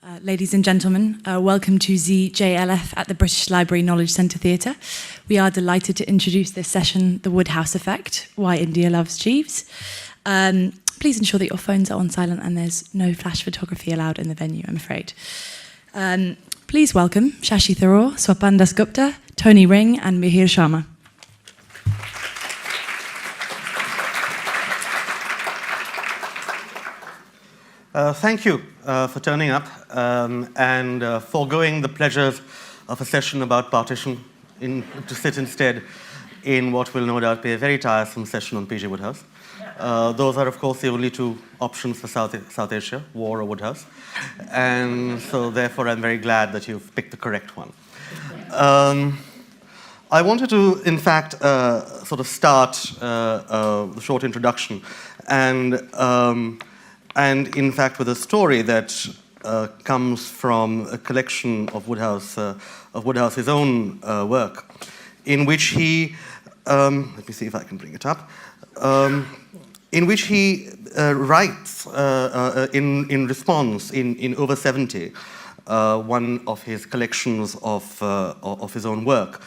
Ladies and gentlemen, welcome to ZJLF at the British Library Knowledge Centre Theatre. We are delighted to introduce this session, The Wodehouse Effect, Why India Loves Jeeves. Please ensure that your phones are on silent and there's no flash photography allowed in the venue, I'm afraid. Please welcome Shashi Tharoor, Swapan Dasgupta, Tony Ring and Mihir Sharma. Thank you for turning up and foregoing the pleasures of a session about partition to sit instead in what will no doubt be a very tiresome session on P.J. Wodehouse. Those are, of course, the only two options for South Asia, war or Wodehouse. And so, therefore, I'm very glad that you've picked the correct one. I wanted to, in fact, sort of start the short introduction and in fact, with a story that comes from a collection of Wodehouse's own work, in which he, let me see if I can bring it up, in which he writes in response, in over 70, one of his collections of his own work.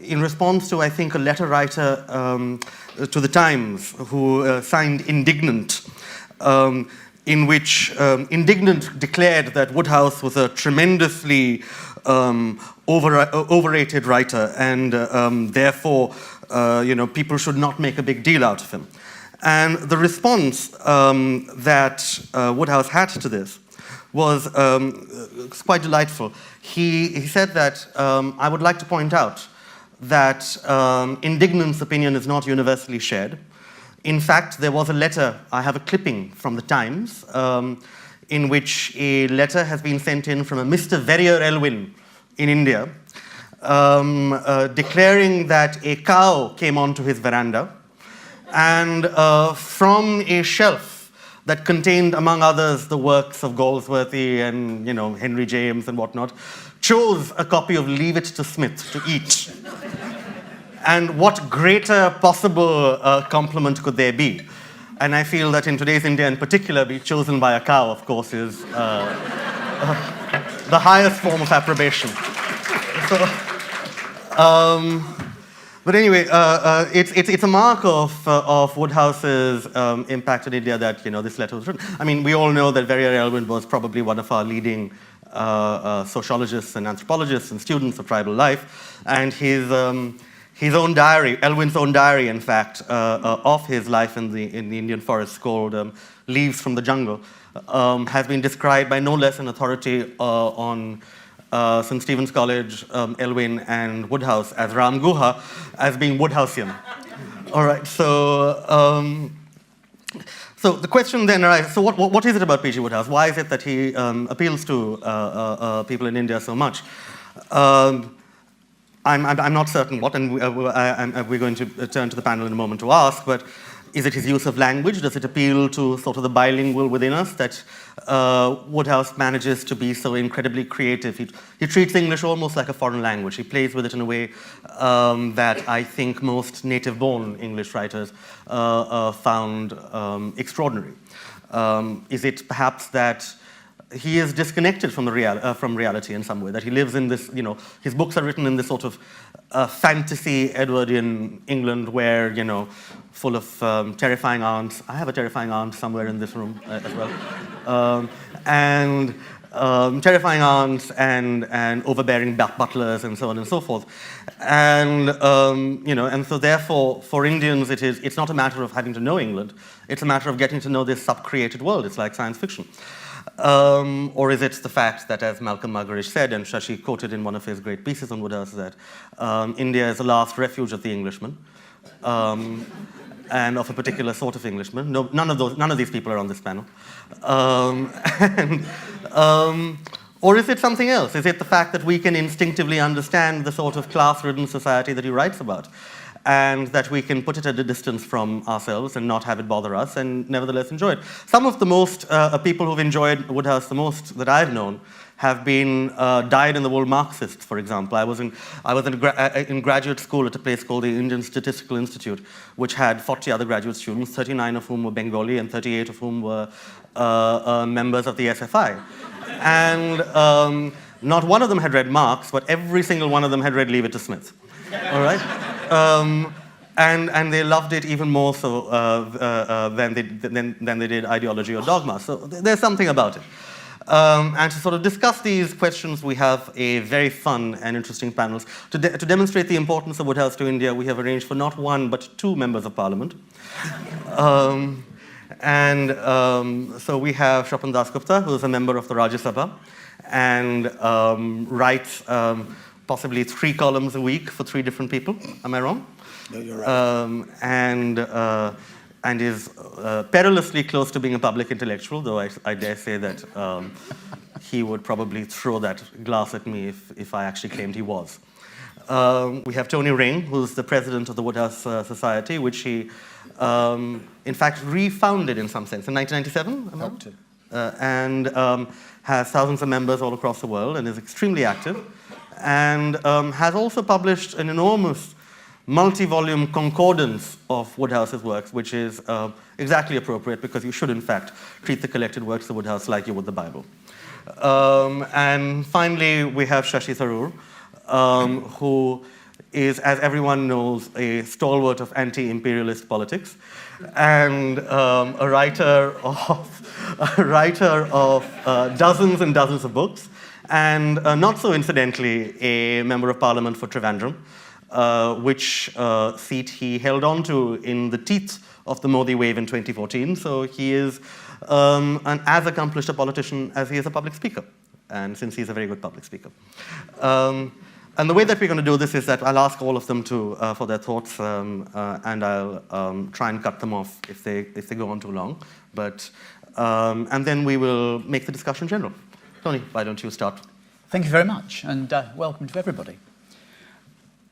In response to, I think, a letter writer to the Times who signed Indignant, in which Indignant declared that Wodehouse was a tremendously overrated writer and therefore people should not make a big deal out of him. And the response that Wodehouse had to this was quite delightful. He said that, I would like to point out that Indignant's opinion is not universally shared. In fact, there was a letter, I have a clipping from the Times, in which a letter has been sent in from a Mr. Verrier Elwin in India, declaring that a cow came onto his veranda, and from a shelf that contained, among others, the works of Galsworthy and Henry James and whatnot, chose a copy of Leave It to Smith to eat. And what greater possible compliment could there be? And I feel that in today's India in particular, be chosen by a cow, of course, is the highest form of approbation. So, but anyway, it's a mark of Wodehouse's impact in India that this letter was written. I mean, we all know that Verrier Elwin was probably one of our leading sociologists and anthropologists and students of tribal life, and his own diary, Elwin's own diary, in fact, of his life in the Indian forest, called "Leaves from the Jungle," has been described by no less an authority on St. Stephen's College, Elwin, and Wodehouse as Ram Guha, as being Wodehousian. All right, so the question then arises, so what is it about P.G. Wodehouse? Why is it that he appeals to people in India so much? I'm not certain what, and we're going to turn to the panel in a moment to ask, but is it his use of language? Does it appeal to sort of the bilingual within us that Wodehouse manages to be so incredibly creative? He treats English almost like a foreign language. He plays with it in a way that I think most native-born English writers found extraordinary. Is it perhaps that he is disconnected from from reality in some way, that he lives in this, his books are written in this sort of fantasy Edwardian England where, full of terrifying aunts. I have a terrifying aunt somewhere in this room as well. And terrifying aunts and overbearing butlers and so on and so forth. And, and so therefore, for Indians, it's not a matter of having to know England. It's a matter of getting to know this sub-created world. It's like science fiction. Or is it the fact that, as Malcolm Muggeridge said, and Shashi quoted in one of his great pieces on Wodehouse, that India is the last refuge of the Englishman, and of a particular sort of Englishman. No, none of these people are on this panel. Or is it something else? Is it the fact that we can instinctively understand the sort of class-ridden society that he writes about, and that we can put it at a distance from ourselves and not have it bother us, and nevertheless enjoy it? Some of the most people who've enjoyed Wodehouse the most that I've known have been dyed-in-the-wool Marxists, for example. I was in graduate school at a place called the Indian Statistical Institute, which had 40 other graduate students, 39 of whom were Bengali and 38 of whom were members of the SFI. And not one of them had read Marx, but every single one of them had read Leave It to Smith. All right? And they loved it even more so than they did ideology or dogma. So there's something about it. And to sort of discuss these questions, we have a very fun and interesting panel. To demonstrate the importance of Wodehouse to India, we have arranged for not one, but two members of parliament. So we have Swapan Dasgupta, who is a member of the Rajya Sabha, and writes possibly 3 columns a week for 3 different people. Am I wrong? No, you're right. And is perilously close to being a public intellectual, though I dare say that he would probably throw that glass at me if I actually claimed he was. We have Tony Ring, who's the president of the Wodehouse Society, which he, in fact, refounded in some sense in 1997. Helped to. And has thousands of members all across the world and is extremely active, and has also published an enormous multi-volume concordance of Wodehouse's works, which is exactly appropriate because you should, in fact, treat the collected works of Wodehouse like you would the Bible. And finally, we have Shashi Tharoor, who is, as everyone knows, a stalwart of anti-imperialist politics and a writer of dozens and dozens of books, and not so incidentally, a member of parliament for Trivandrum, which seat he held on to in the teeth of the Modi wave in 2014. So he is an as accomplished a politician as he is a public speaker, and since he's a very good public speaker. And the way that we're going to do this is that I'll ask all of them for their thoughts, and I'll try and cut them off if they go on too long. And then we will make the discussion general. Tony, why don't you start? Thank you very much, and welcome to everybody.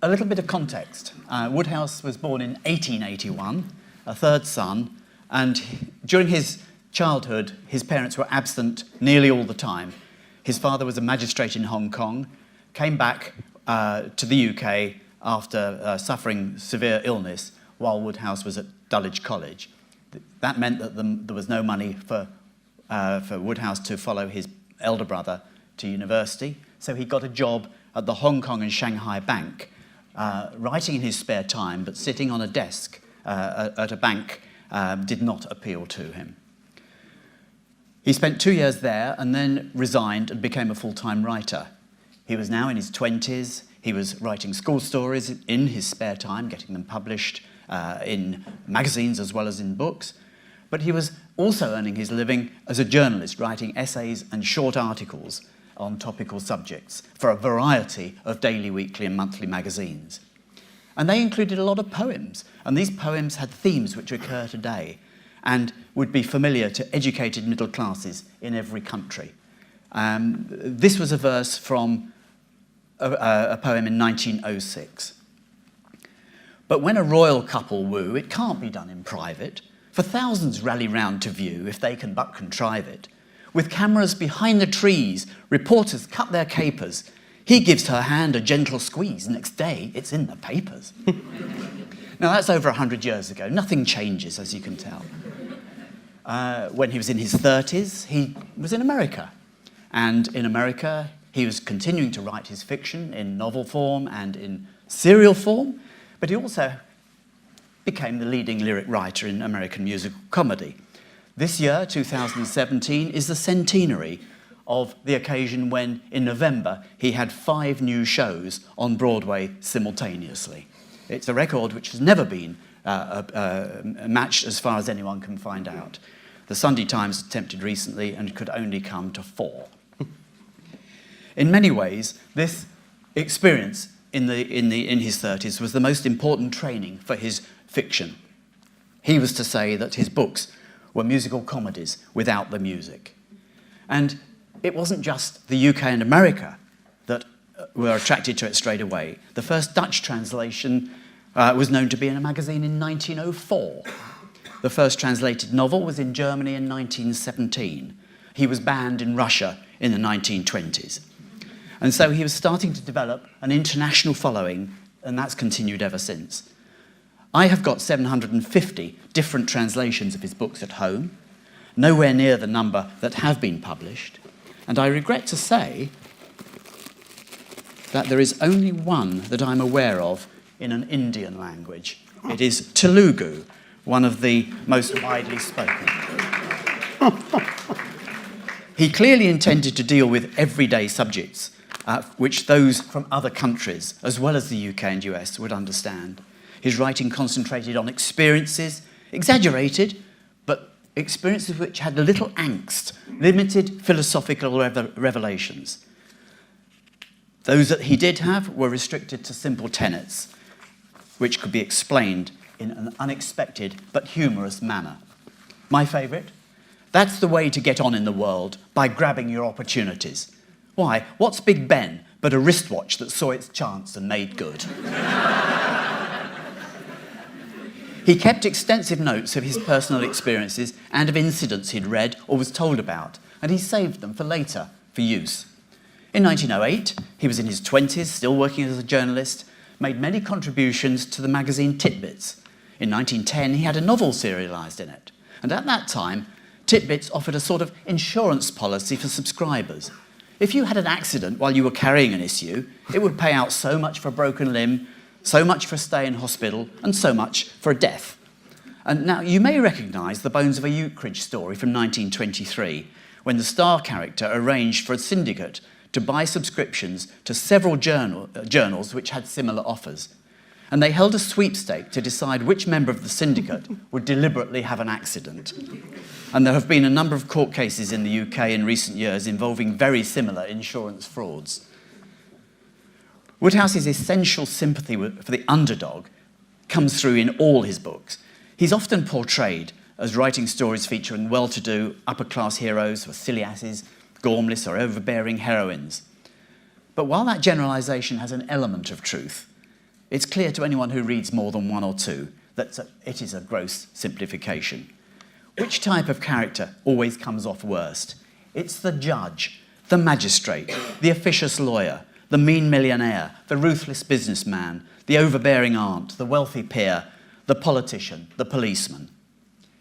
A little bit of context. Wodehouse was born in 1881, a third son, and during his childhood, his parents were absent nearly all the time. His father was a magistrate in Hong Kong, came back to the UK after suffering severe illness while Wodehouse was at Dulwich College. That meant that there was no money for Wodehouse to follow his elder brother to university, so he got a job at the Hong Kong and Shanghai Bank, writing in his spare time, but sitting on a desk at a bank did not appeal to him. He spent 2 years there and then resigned and became a full-time writer. He was now in his 20s. He was writing school stories in his spare time, getting them published in magazines as well as in books. But he was also earning his living as a journalist, writing essays and short articles on topical subjects for a variety of daily, weekly and monthly magazines. And they included a lot of poems, and these poems had themes which occur today and would be familiar to educated middle classes in every country. This was a verse from a poem in 1906. But when a royal couple woo, it can't be done in private, for thousands rally round to view if they can but contrive it. With cameras behind the trees, reporters cut their capers. He gives her hand a gentle squeeze. Next day, it's in the papers. Now, that's over 100 years ago. Nothing changes, as you can tell. When he was in his 30s, he was in America. And in America, he was continuing to write his fiction in novel form and in serial form, but he also became the leading lyric writer in American musical comedy. This year, 2017, is the centenary of the occasion when, in November, he had 5 new shows on Broadway simultaneously. It's a record which has never been matched as far as anyone can find out. The Sunday Times attempted recently and could only come to 4. In many ways, this experience in his 30s was the most important training for his fiction. He was to say that his books were musical comedies without the music. And it wasn't just the UK and America that were attracted to it straight away. The first Dutch translation was known to be in a magazine in 1904. The first translated novel was in Germany in 1917. he was banned in Russia in the 1920s. And so he was starting to develop an international following, and that's continued ever since. I have got 750 different translations of his books at home, nowhere near the number that have been published. And I regret to say that there is only one that I'm aware of in an Indian language. It is Telugu, one of the most widely spoken. He clearly intended to deal with everyday subjects, which those from other countries, as well as the UK and US, would understand. His writing concentrated on experiences, exaggerated, but experiences which had little angst, limited philosophical revelations. Those that he did have were restricted to simple tenets, which could be explained in an unexpected but humorous manner. My favourite? That's the way to get on in the world, by grabbing your opportunities. Why? What's Big Ben but a wristwatch that saw its chance and made good? He kept extensive notes of his personal experiences and of incidents he'd read or was told about, and he saved them for later, for use. In 1908, he was in his 20s, still working as a journalist, made many contributions to the magazine Titbits. In 1910, he had a novel serialised in it, and at that time, Titbits offered a sort of insurance policy for subscribers. If you had an accident while you were carrying an issue, it would pay out so much for a broken limb, so much for a stay in hospital, and so much for a death. And now, you may recognise the bones of a Euclid story from 1923, when the star character arranged for a syndicate to buy subscriptions to several journals which had similar offers. And they held a sweepstake to decide which member of the syndicate would deliberately have an accident. And there have been a number of court cases in the UK in recent years involving very similar insurance frauds. Wodehouse's essential sympathy for the underdog comes through in all his books. He's often portrayed as writing stories featuring well-to-do, upper-class heroes or silly asses, gormless or overbearing heroines. But while that generalisation has an element of truth, it's clear to anyone who reads more than one or two that it is a gross simplification. Which type of character always comes off worst? It's the judge, the magistrate, the officious lawyer, the mean millionaire, the ruthless businessman, the overbearing aunt, the wealthy peer, the politician, the policeman.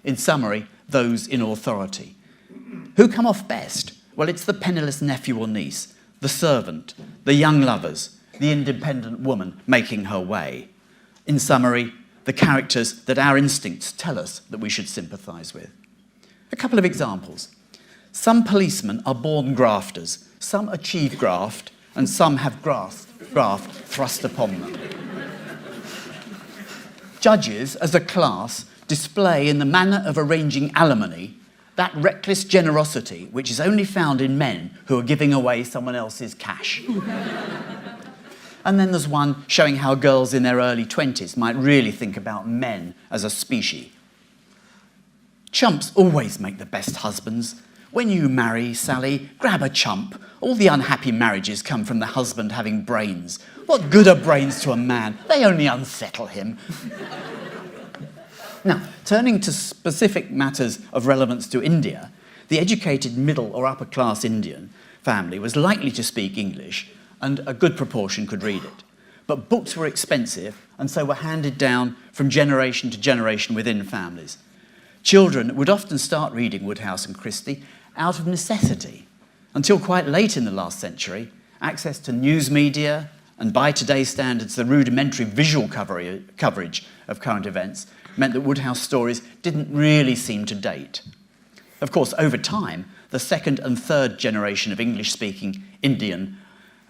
In summary, those in authority. Who come off best? Well, it's the penniless nephew or niece, the servant, the young lovers, the independent woman making her way. In summary, the characters that our instincts tell us that we should sympathise with. A couple of examples. Some policemen are born grafters, some achieve graft, and some have graft thrust upon them. Judges, as a class, display in the manner of arranging alimony that reckless generosity which is only found in men who are giving away someone else's cash. And then there's one showing how girls in their early 20s might really think about men as a species. Chumps always make the best husbands. When you marry, Sally, grab a chump. All the unhappy marriages come from the husband having brains. What good are brains to a man? They only unsettle him. Now, turning to specific matters of relevance to India, the educated middle or upper class Indian family was likely to speak English, and a good proportion could read it. But books were expensive, and so were handed down from generation to generation within families. Children would often start reading Wodehouse and Christie out of necessity. Until quite late in the last century, access to news media, and by today's standards, the rudimentary visual coverage of current events, meant that Wodehouse stories didn't really seem to date. Of course, over time, the second and third generation of English-speaking Indian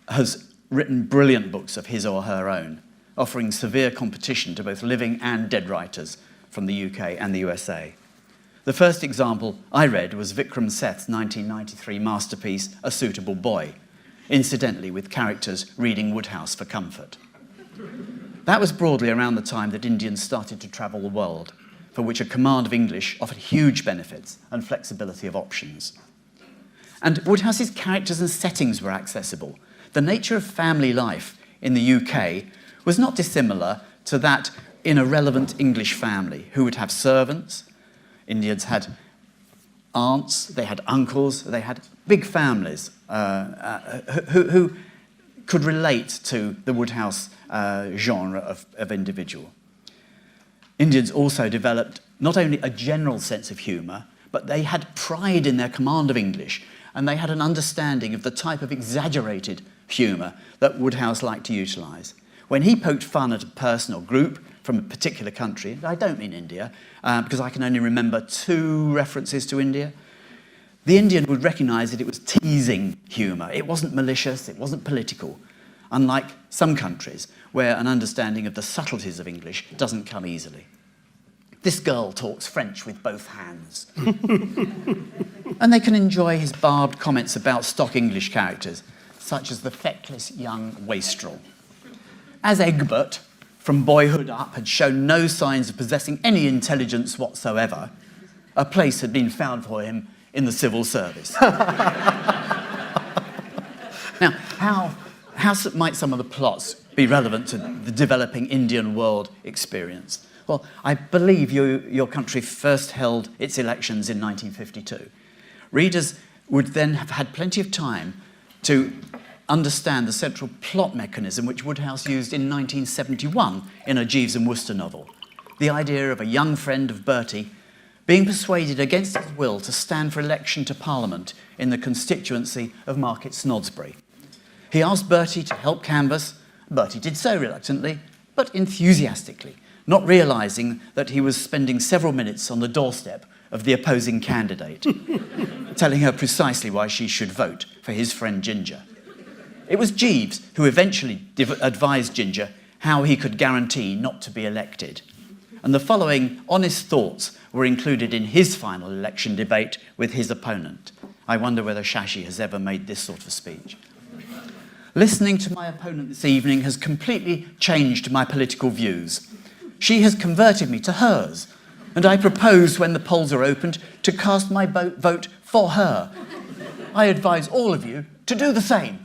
has written brilliant books of his or her own, offering severe competition to both living and dead writers from the UK and the USA. The first example I read was Vikram Seth's 1993 masterpiece, A Suitable Boy, incidentally with characters reading Wodehouse for comfort. That was broadly around the time that Indians started to travel the world, for which a command of English offered huge benefits and flexibility of options. And Wodehouse's characters and settings were accessible. The nature of family life in the UK was not dissimilar to that in a relevant English family, who would have servants. Indians had aunts, they had uncles, they had big families who could relate to the Wodehouse genre of individual. Indians also developed not only a general sense of humour, but they had pride in their command of English, and they had an understanding of the type of exaggerated humour that Wodehouse liked to utilise. When he poked fun at a person or group from a particular country, and I don't mean India, because I can only remember 2 references to India, the Indian would recognise that it was teasing humour. It wasn't malicious, it wasn't political, unlike some countries where an understanding of the subtleties of English doesn't come easily. This girl talks French with both hands. And they can enjoy his barbed comments about stock English characters, such as the feckless young wastrel. As Egbert, from boyhood up, had shown no signs of possessing any intelligence whatsoever, a place had been found for him in the civil service. Now, how might some of the plots be relevant to the developing Indian world experience? Well, I believe your country first held its elections in 1952. Readers would then have had plenty of time to understand the central plot mechanism which Wodehouse used in 1971 in a Jeeves and Worcester novel. The idea of a young friend of Bertie being persuaded against his will to stand for election to Parliament in the constituency of Market Snodsbury. He asked Bertie to help canvass. Bertie did so reluctantly, but enthusiastically, not realising that he was spending several minutes on the doorstep of the opposing candidate, telling her precisely why she should vote for his friend Ginger. It was Jeeves who eventually advised Ginger how he could guarantee not to be elected. And the following honest thoughts were included in his final election debate with his opponent. I wonder whether Shashi has ever made this sort of speech. Listening to my opponent this evening has completely changed my political views. She has converted me to hers, and I propose, when the polls are opened, to cast my vote for her. I advise all of you to do the same.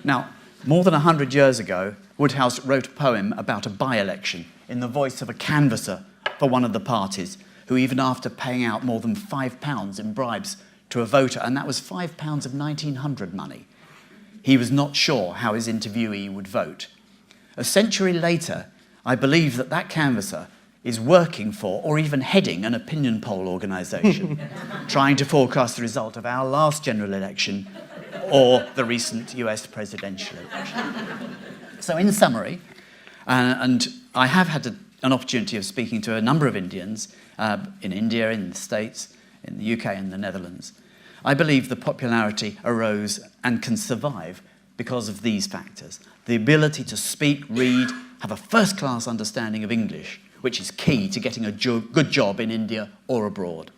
Now, more than 100 years ago, Wodehouse wrote a poem about a by-election in the voice of a canvasser for one of the parties, who, even after paying out more than £5 in bribes to a voter, and that was £5 of 1900 money, he was not sure how his interviewee would vote. A century later, I believe that canvasser is working for, or even heading, an opinion poll organisation, trying to forecast the result of our last general election or the recent US presidential election. So in summary, and I have had an opportunity of speaking to a number of Indians in India, in the States, in the UK and the Netherlands, I believe the popularity arose and can survive because of these factors. The ability to speak, read, have a first-class understanding of English, which is key to getting a good job in India or abroad.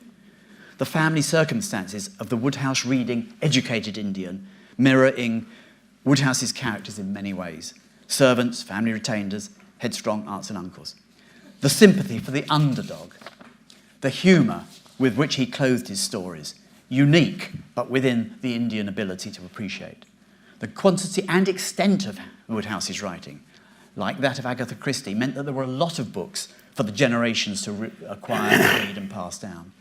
The family circumstances of the Wodehouse reading, educated Indian, mirroring Wodehouse's characters in many ways. Servants, family retainers, headstrong aunts and uncles. The sympathy for the underdog. The humour with which he clothed his stories. Unique, but within the Indian ability to appreciate. The quantity and extent of Wodehouse's writing, like that of Agatha Christie, meant that there were a lot of books for the generations to acquire, read and pass down.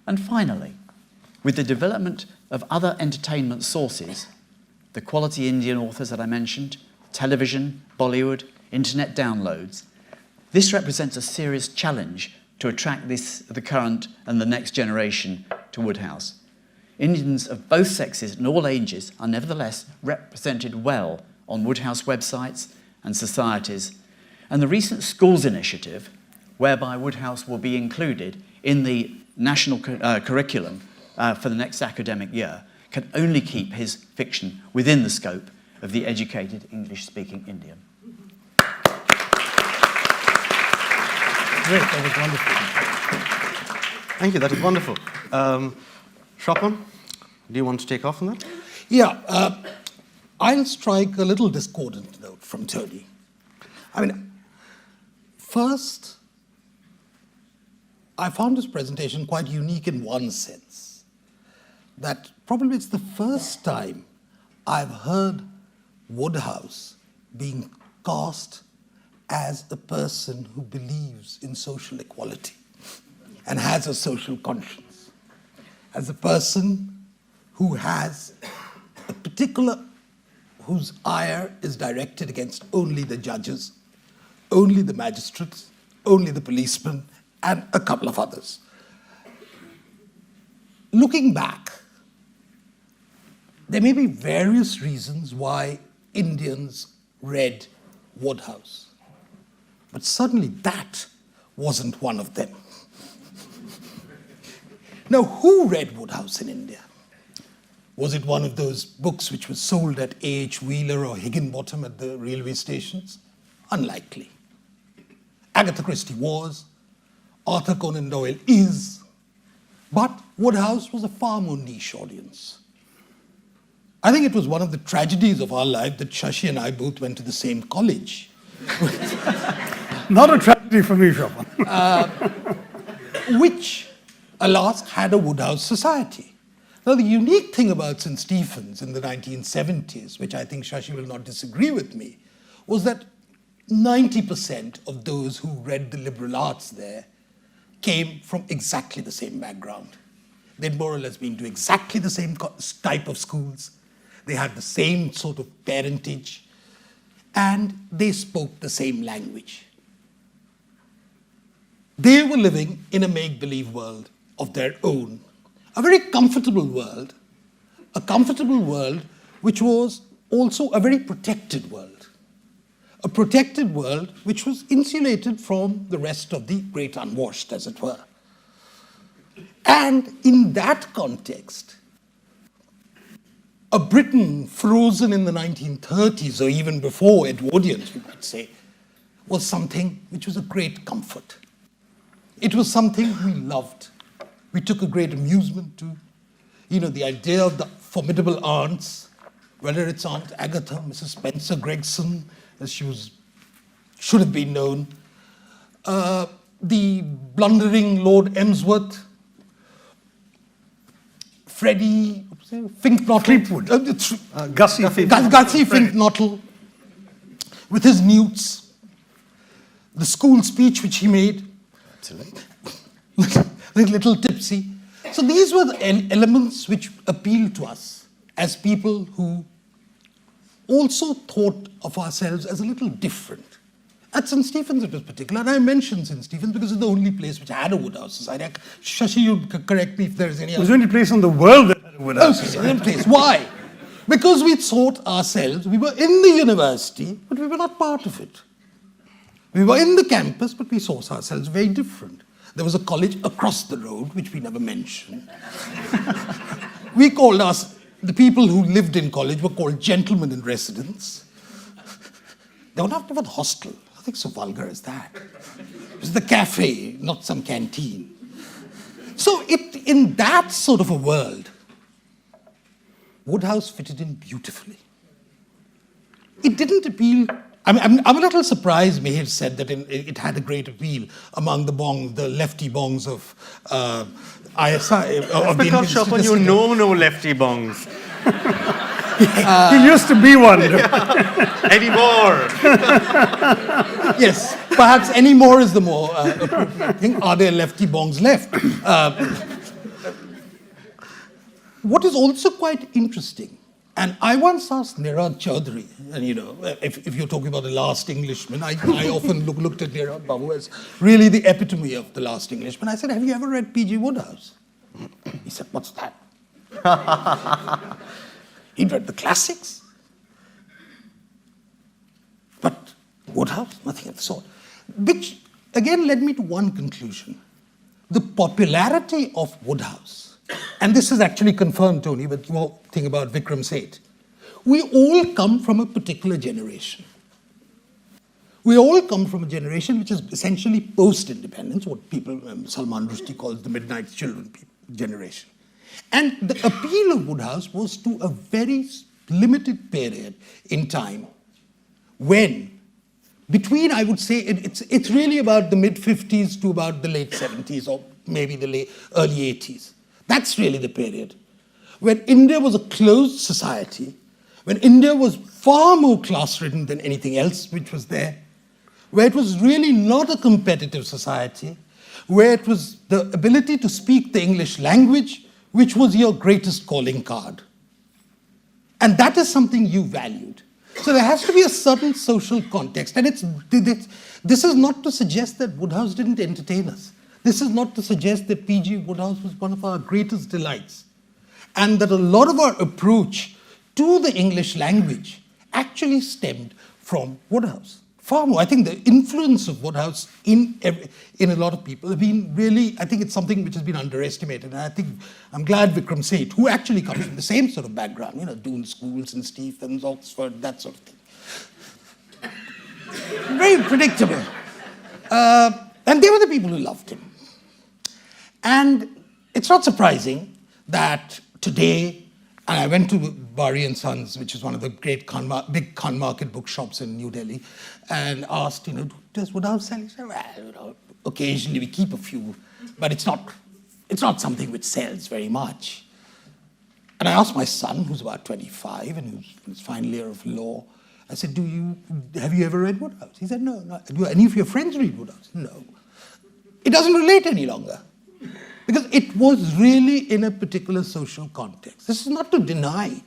And finally, with the development of other entertainment sources, the quality Indian authors that I mentioned, television, Bollywood, internet downloads, this represents a serious challenge to attract the current and the next generation to Wodehouse. Indians of both sexes and all ages are nevertheless represented well on Wodehouse websites and societies, and the recent schools initiative, whereby Wodehouse will be included in the national curriculum for the next academic year, can only keep his fiction within the scope of the educated English-speaking Indian. Great, that was wonderful. Thank you, that is wonderful. Swapan, do you want to take off on that? Yeah, I'll strike a little discordant note from Tony. I mean, first, I found this presentation quite unique in one sense, that probably it's the first time I've heard Wodehouse being cast as a person who believes in social equality. and has a social conscience, as a person who has a particular, whose ire is directed against only the judges, only the magistrates, only the policemen, and a couple of others. Looking back, there may be various reasons why Indians read Wodehouse, but certainly that wasn't one of them. Now, who read Wodehouse in India? Was it one of those books which was sold at A.H. Wheeler or Higginbottom at the railway stations? Unlikely. Agatha Christie was, Arthur Conan Doyle is, but Wodehouse was a far more niche audience. I think it was one of the tragedies of our life that Shashi and I both went to the same college. Not a tragedy for me, Swapan. Which, alas, had a Wodehouse society. Now, the unique thing about St. Stephen's in the 1970s, which I think Shashi will not disagree with me, was that 90% of those who read the liberal arts there came from exactly the same background. They'd more or less been to exactly the same type of schools. They had the same sort of parentage, and they spoke the same language. They were living in a make-believe world of their own, a very comfortable world, a comfortable world which was also a very protected world, a protected world which was insulated from the rest of the great unwashed, as it were. And in that context, a Britain frozen in the 1930s, or even before Edwardians, we might say, was something which was a great comfort. It was something we loved. We took a great amusement to, the idea of the formidable aunts, whether it's Aunt Agatha, Mrs. Spencer Gregson, as she should have been known, the blundering Lord Emsworth, Freddie Finknottle, Gussie Gussie Finknottle, with his newts, the school speech which he made, little tipsy. So these were the elements which appealed to us as people who also thought of ourselves as a little different. At St. Stephen's it was particular, and I mentioned St. Stephen's because it's the only place which had a Wodehouse society. Shashi, you correct me if there is any other. It was the only place in the world that had a Wodehouse society. The only place. Why? Because we thought ourselves, we were in the university, but we were not part of it. We were in the campus, but we saw ourselves very different. There was a college across the road, which we never mentioned. We called us, the people who lived in college were called gentlemen in residence. They were not even hostel. Nothing so vulgar as that. It was the cafe, not some canteen. So in that sort of a world, Wodehouse fitted in beautifully. It didn't appeal. I'm a little surprised Mihir said that it had a great appeal among the lefty bongs of ISI. Because, Swapan, you know no lefty bongs. He used to be one. Anymore. Yes, perhaps anymore is the more appropriate thing. Are there lefty bongs left? What is also quite interesting, and I once asked Nirad Chaudhary, and if you're talking about The Last Englishman, I often looked at Nirad Babu as really the epitome of The Last Englishman. I said, have you ever read P.G. Wodehouse? He said, what's that? He'd read the classics. But Wodehouse, nothing of the sort. Which, again, led me to one conclusion. The popularity of Wodehouse, and this is actually confirmed, Tony, with your thing about Vikram Seth. We all come from a particular generation. We all come from a generation which is essentially post-independence, what people, Salman Rushdie calls the Midnight Children generation. And the appeal of Wodehouse was to a very limited period in time when, between, I would say, it's really about the mid-50s to about the late 70s or maybe the early 80s. That's really the period when India was a closed society, when India was far more class-ridden than anything else which was there, where it was really not a competitive society, where it was the ability to speak the English language, which was your greatest calling card. And that is something you valued. So there has to be a certain social context. And this is not to suggest that Wodehouse didn't entertain us. This is not to suggest that P.G. Wodehouse was one of our greatest delights. And that a lot of our approach to the English language actually stemmed from Wodehouse. Far more. I think the influence of Wodehouse in a lot of people have been really, I think it's something which has been underestimated. And I think, I'm glad Vikram said, who actually comes from the same sort of background, Doon schools and Stephens, Oxford, that sort of thing. Very predictable. And they were the people who loved him. And it's not surprising that today, and I went to Bari & Sons, which is one of the great big Khan Market bookshops in New Delhi, and asked, does Wodehouse sell? He said, well, occasionally we keep a few, but it's not something which sells very much. And I asked my son, who's about 25 and who's in his final year of law, I said, have you ever read Wodehouse? He said, no. Do any of your friends read Wodehouse? No. It doesn't relate any longer. Because it was really in a particular social context. This is not to deny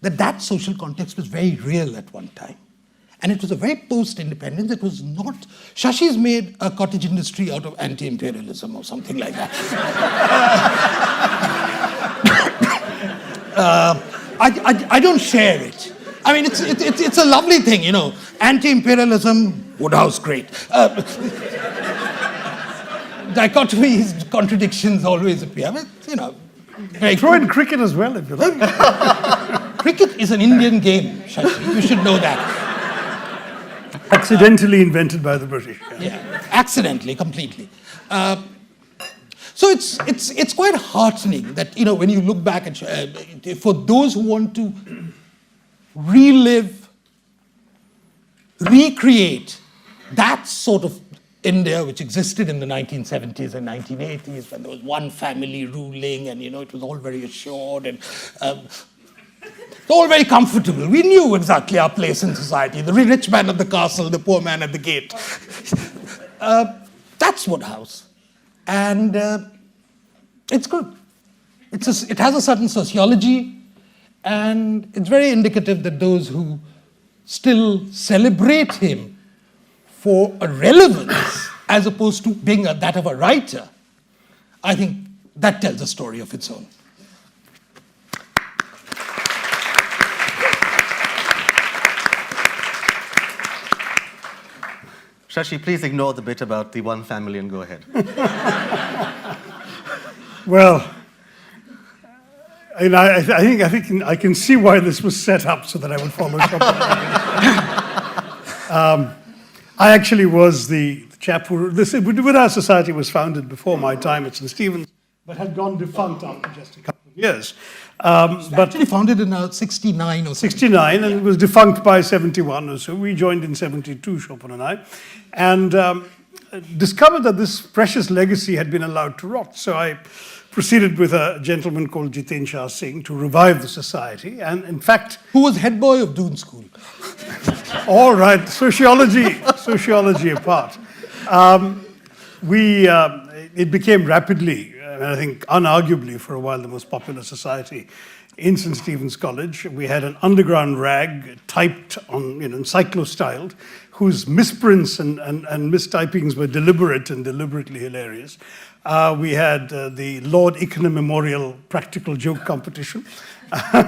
that social context was very real at one time. And it was a very post-independence. It was not... Shashi's made a cottage industry out of anti-imperialism or something like that. I don't share it. I mean, it's a lovely thing, Anti-imperialism, Wodehouse, great. Dichotomies, contradictions always appear. But, very Throw in cricket as well, if you like. Cricket is an Indian game, Shashi. You should know that. Accidentally invented by the British. Yeah, accidentally, completely. So it's quite heartening that, when you look back at, for those who want to relive, recreate that sort of India, which existed in the 1970s and 1980s, when there was one family ruling and, it was all very assured and all very comfortable. We knew exactly our place in society. The rich man at the castle, the poor man at the gate. That's Wodehouse. And it's good. It has a certain sociology, and it's very indicative that those who still celebrate him for a relevance as opposed to being that of a writer, I think that tells a story of its own. Shashi, please ignore the bit about the one family and go ahead. Well, I think I can see why this was set up so that I would follow Swapan. I actually was the chap who... The Wodehouse Society was founded before my time at St. Stephen's, but had gone defunct after just a couple of years. But actually founded in 69 or 69, and it was defunct by 71 or so. We joined in 72, Swapan and I, and discovered that this precious legacy had been allowed to rot. So I proceeded with a gentleman called Jiten Shah Singh to revive the society, and in fact... Who was head boy of Doon School. All right, sociology apart. It became rapidly, I think unarguably for a while, the most popular society in St. Stephen's College. We had an underground rag typed on, encyclo-styled, whose misprints and mistypings were deliberate and deliberately hilarious. We had the Lord Ickenham Memorial Practical Joke Competition.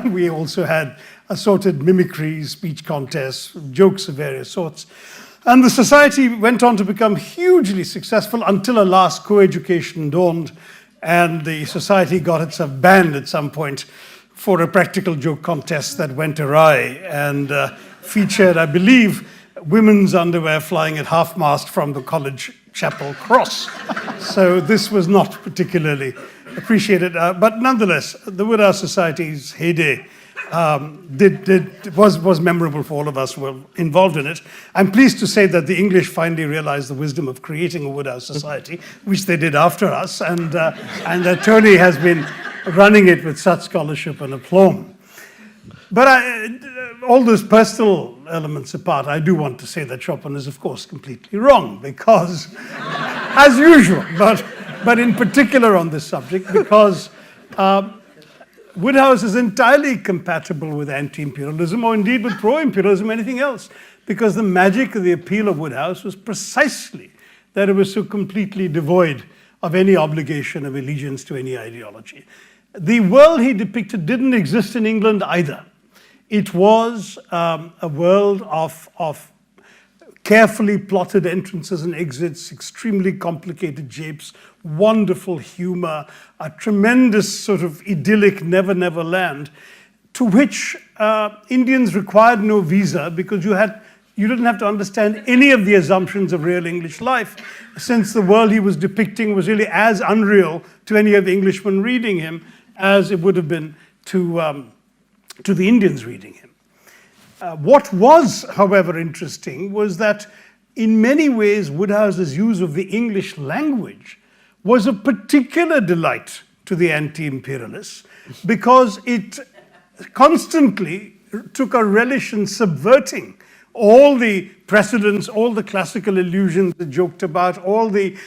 We also had assorted mimicries, speech contests, jokes of various sorts. And the society went on to become hugely successful until, alas, co-education dawned, and the society got itself banned at some point for a practical joke contest that went awry and featured, I believe, women's underwear flying at half-mast from the college chapel cross. So this was not particularly appreciated. But nonetheless, the Wodehouse Society's heyday was memorable for all of us who were involved in it. I'm pleased to say that the English finally realized the wisdom of creating a Wodehouse Society, which they did after us, and that Tony has been running it with such scholarship and aplomb. But all those personal elements apart, I do want to say that Swapan is, of course, completely wrong, because as usual, but in particular on this subject, because Wodehouse is entirely compatible with anti-imperialism, or indeed with pro-imperialism, anything else, because the magic of the appeal of Wodehouse was precisely that it was so completely devoid of any obligation of allegiance to any ideology. The world he depicted didn't exist in England either. It was a world of carefully plotted entrances and exits, extremely complicated japes, wonderful humor, a tremendous sort of idyllic never, never land, to which Indians required no visa because you didn't have to understand any of the assumptions of real English life, since the world he was depicting was really as unreal to any of the Englishmen reading him as it would have been to the Indians reading him. What was, however, interesting was that in many ways Wodehouse's use of the English language was a particular delight to the anti-imperialists because it constantly took a relish in subverting all the precedents, all the classical illusions that joked about, all the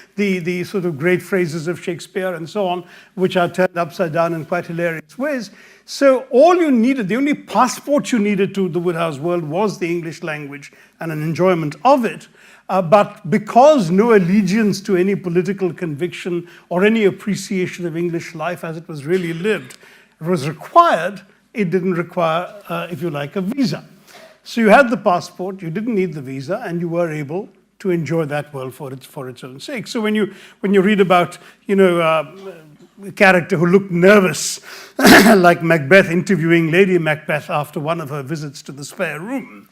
sort of great phrases of Shakespeare and so on, which are turned upside down in quite hilarious ways. So all you needed, the only passport you needed to the Wodehouse world was the English language and an enjoyment of it. But because no allegiance to any political conviction or any appreciation of English life as it was really lived was required, it didn't require, if you like, a visa. So you had the passport, you didn't need the visa, and you were able to enjoy that world for its own sake. So when you read about, a character who looked nervous, like Macbeth interviewing Lady Macbeth after one of her visits to the spare room,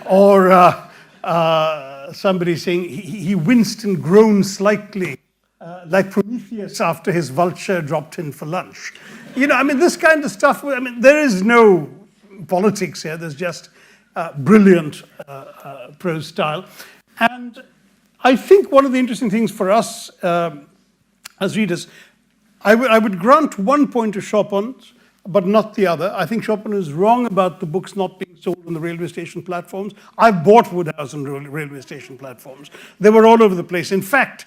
or somebody saying he winced and groaned slightly, like Prometheus after his vulture dropped in for lunch. This kind of stuff. There is no politics here. There's just brilliant prose style. And I think one of the interesting things for us as readers, I would grant one point to Chopin's, but not the other. I think Chopin is wrong about the books not being sold on the railway station platforms. I bought Wodehouse on railway station platforms. They were all over the place. In fact,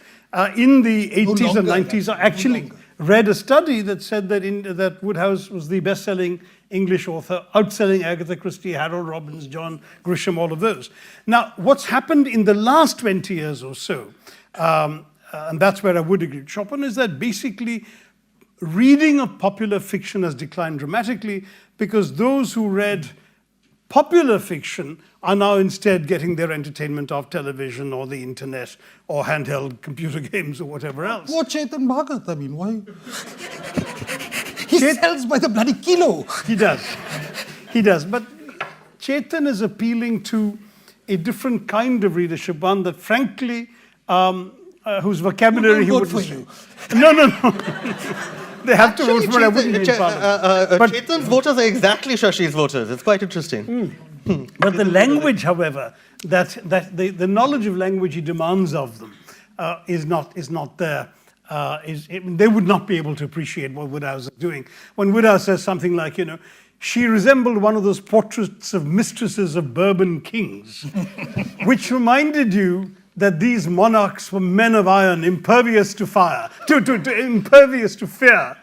in the 80s and 90s, I actually read a study that said that Wodehouse was the best-selling English author, outselling Agatha Christie, Harold Robbins, John Grisham, all of those. Now, what's happened in the last 20 years or so, and that's where I would agree with Chopin, is that basically reading of popular fiction has declined dramatically because those who read popular fiction are now instead getting their entertainment off television or the internet or handheld computer games or whatever else. Poor Chetan Bhagat, why? He sells by the bloody kilo. He does. But Chetan is appealing to a different kind of readership, one that frankly, whose vocabulary he would vote for you. No. They have to vote for it. I wouldn't be in Parliament. But Chetan's voters are exactly Shashi's voters. It's quite interesting. But the language, however, that the knowledge of language he demands of them is not there. They would not be able to appreciate what Wodehouse is doing. When Wodehouse says something like, she resembled one of those portraits of mistresses of Bourbon kings, which reminded you that these monarchs were men of iron, impervious to fire, impervious to fear,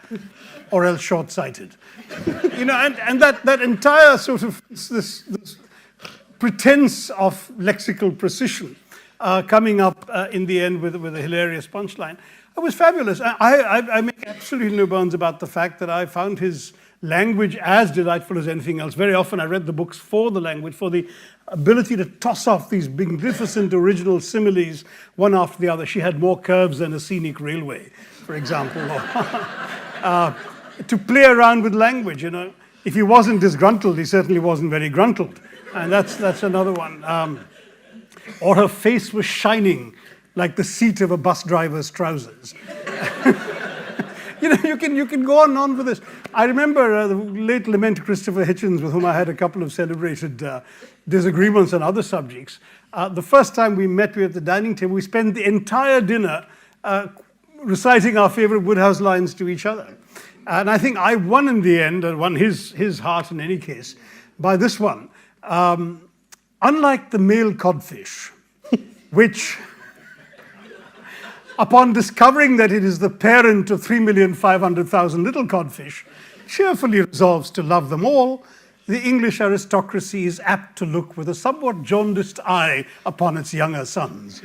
or else short-sighted. And that entire sort of this pretense of lexical precision coming up in the end with a hilarious punchline. It was fabulous. I make absolutely no bones about the fact that I found his language as delightful as anything else. Very often I read the books for the language, for the ability to toss off these magnificent original similes one after the other. She had more curves than a scenic railway, for example. To play around with language, If he wasn't disgruntled, he certainly wasn't very gruntled. And that's another one. Or her face was shining like the seat of a bus driver's trousers. You can go on and on with this. I remember the late lamented Christopher Hitchens, with whom I had a couple of celebrated disagreements on other subjects. The first time we met, we were at the dining table. We spent the entire dinner reciting our favorite Wodehouse lines to each other. And I think I won in the end, and won his heart in any case, by this one. Unlike the male codfish, which upon discovering that it is the parent of 3,500,000 little codfish, cheerfully resolves to love them all, the English aristocracy is apt to look with a somewhat jaundiced eye upon its younger sons.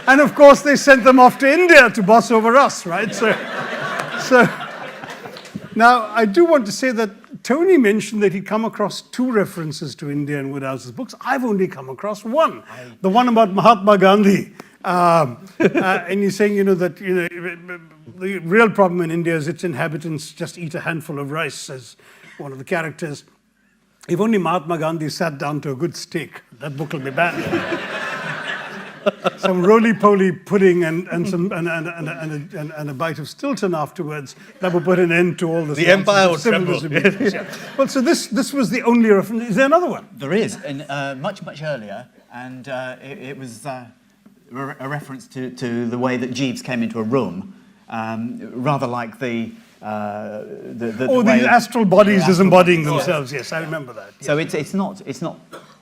And of course, they sent them off to India to boss over us, right? So now, I do want to say that Tony mentioned that he'd come across 2 references to India in Wodehouse's books. I've only come across one, the one about Mahatma Gandhi. And he's saying, that the real problem in India is its inhabitants just eat a handful of rice, says one of the characters. If only Mahatma Gandhi sat down to a good steak, that book will be banned. Some roly-poly pudding and a bite of Stilton afterwards, that will put an end to all this. The empire would tremble. Yeah. Well, so this was the only reference. Is there another one? There is, and much earlier, and it was a reference to the way that Jeeves came into a room, rather like the astral bodies disembodying themselves. Yes, I remember that. Yes. So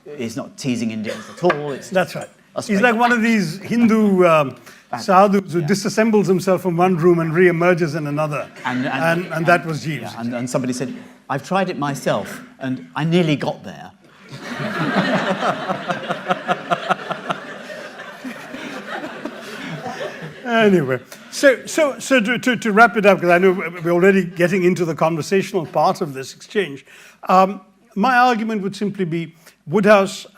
it's not teasing Indians at all. That's right. He's like one of these Hindu sadhus who disassembles himself from one room and re-emerges in another. And that was Jeeves. Yeah, and somebody said, I've tried it myself, and I nearly got there. Anyway, so to wrap it up, because I know we're already getting into the conversational part of this exchange, my argument would simply be Wodehouse,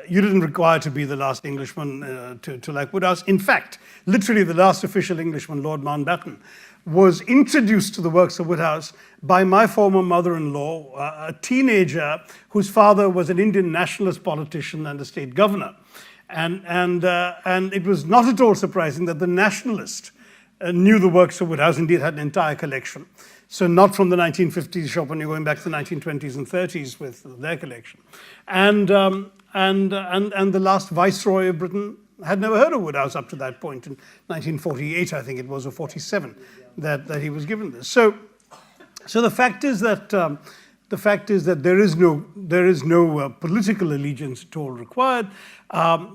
you didn't require to be the last Englishman to like Wodehouse. In fact, literally the last official Englishman, Lord Mountbatten, was introduced to the works of Wodehouse by my former mother-in-law, a teenager whose father was an Indian nationalist politician and a state governor. And it was not at all surprising that the nationalist knew the works of Wodehouse, indeed had an entire collection. So not from the 1950s Chopin, you're going back to the 1920s and 30s with their collection. And the last Viceroy of Britain had never heard of Wodehouse up to that point in 1948, I think it was, or 47, that he was given this. So the fact is that there is no political allegiance at all required.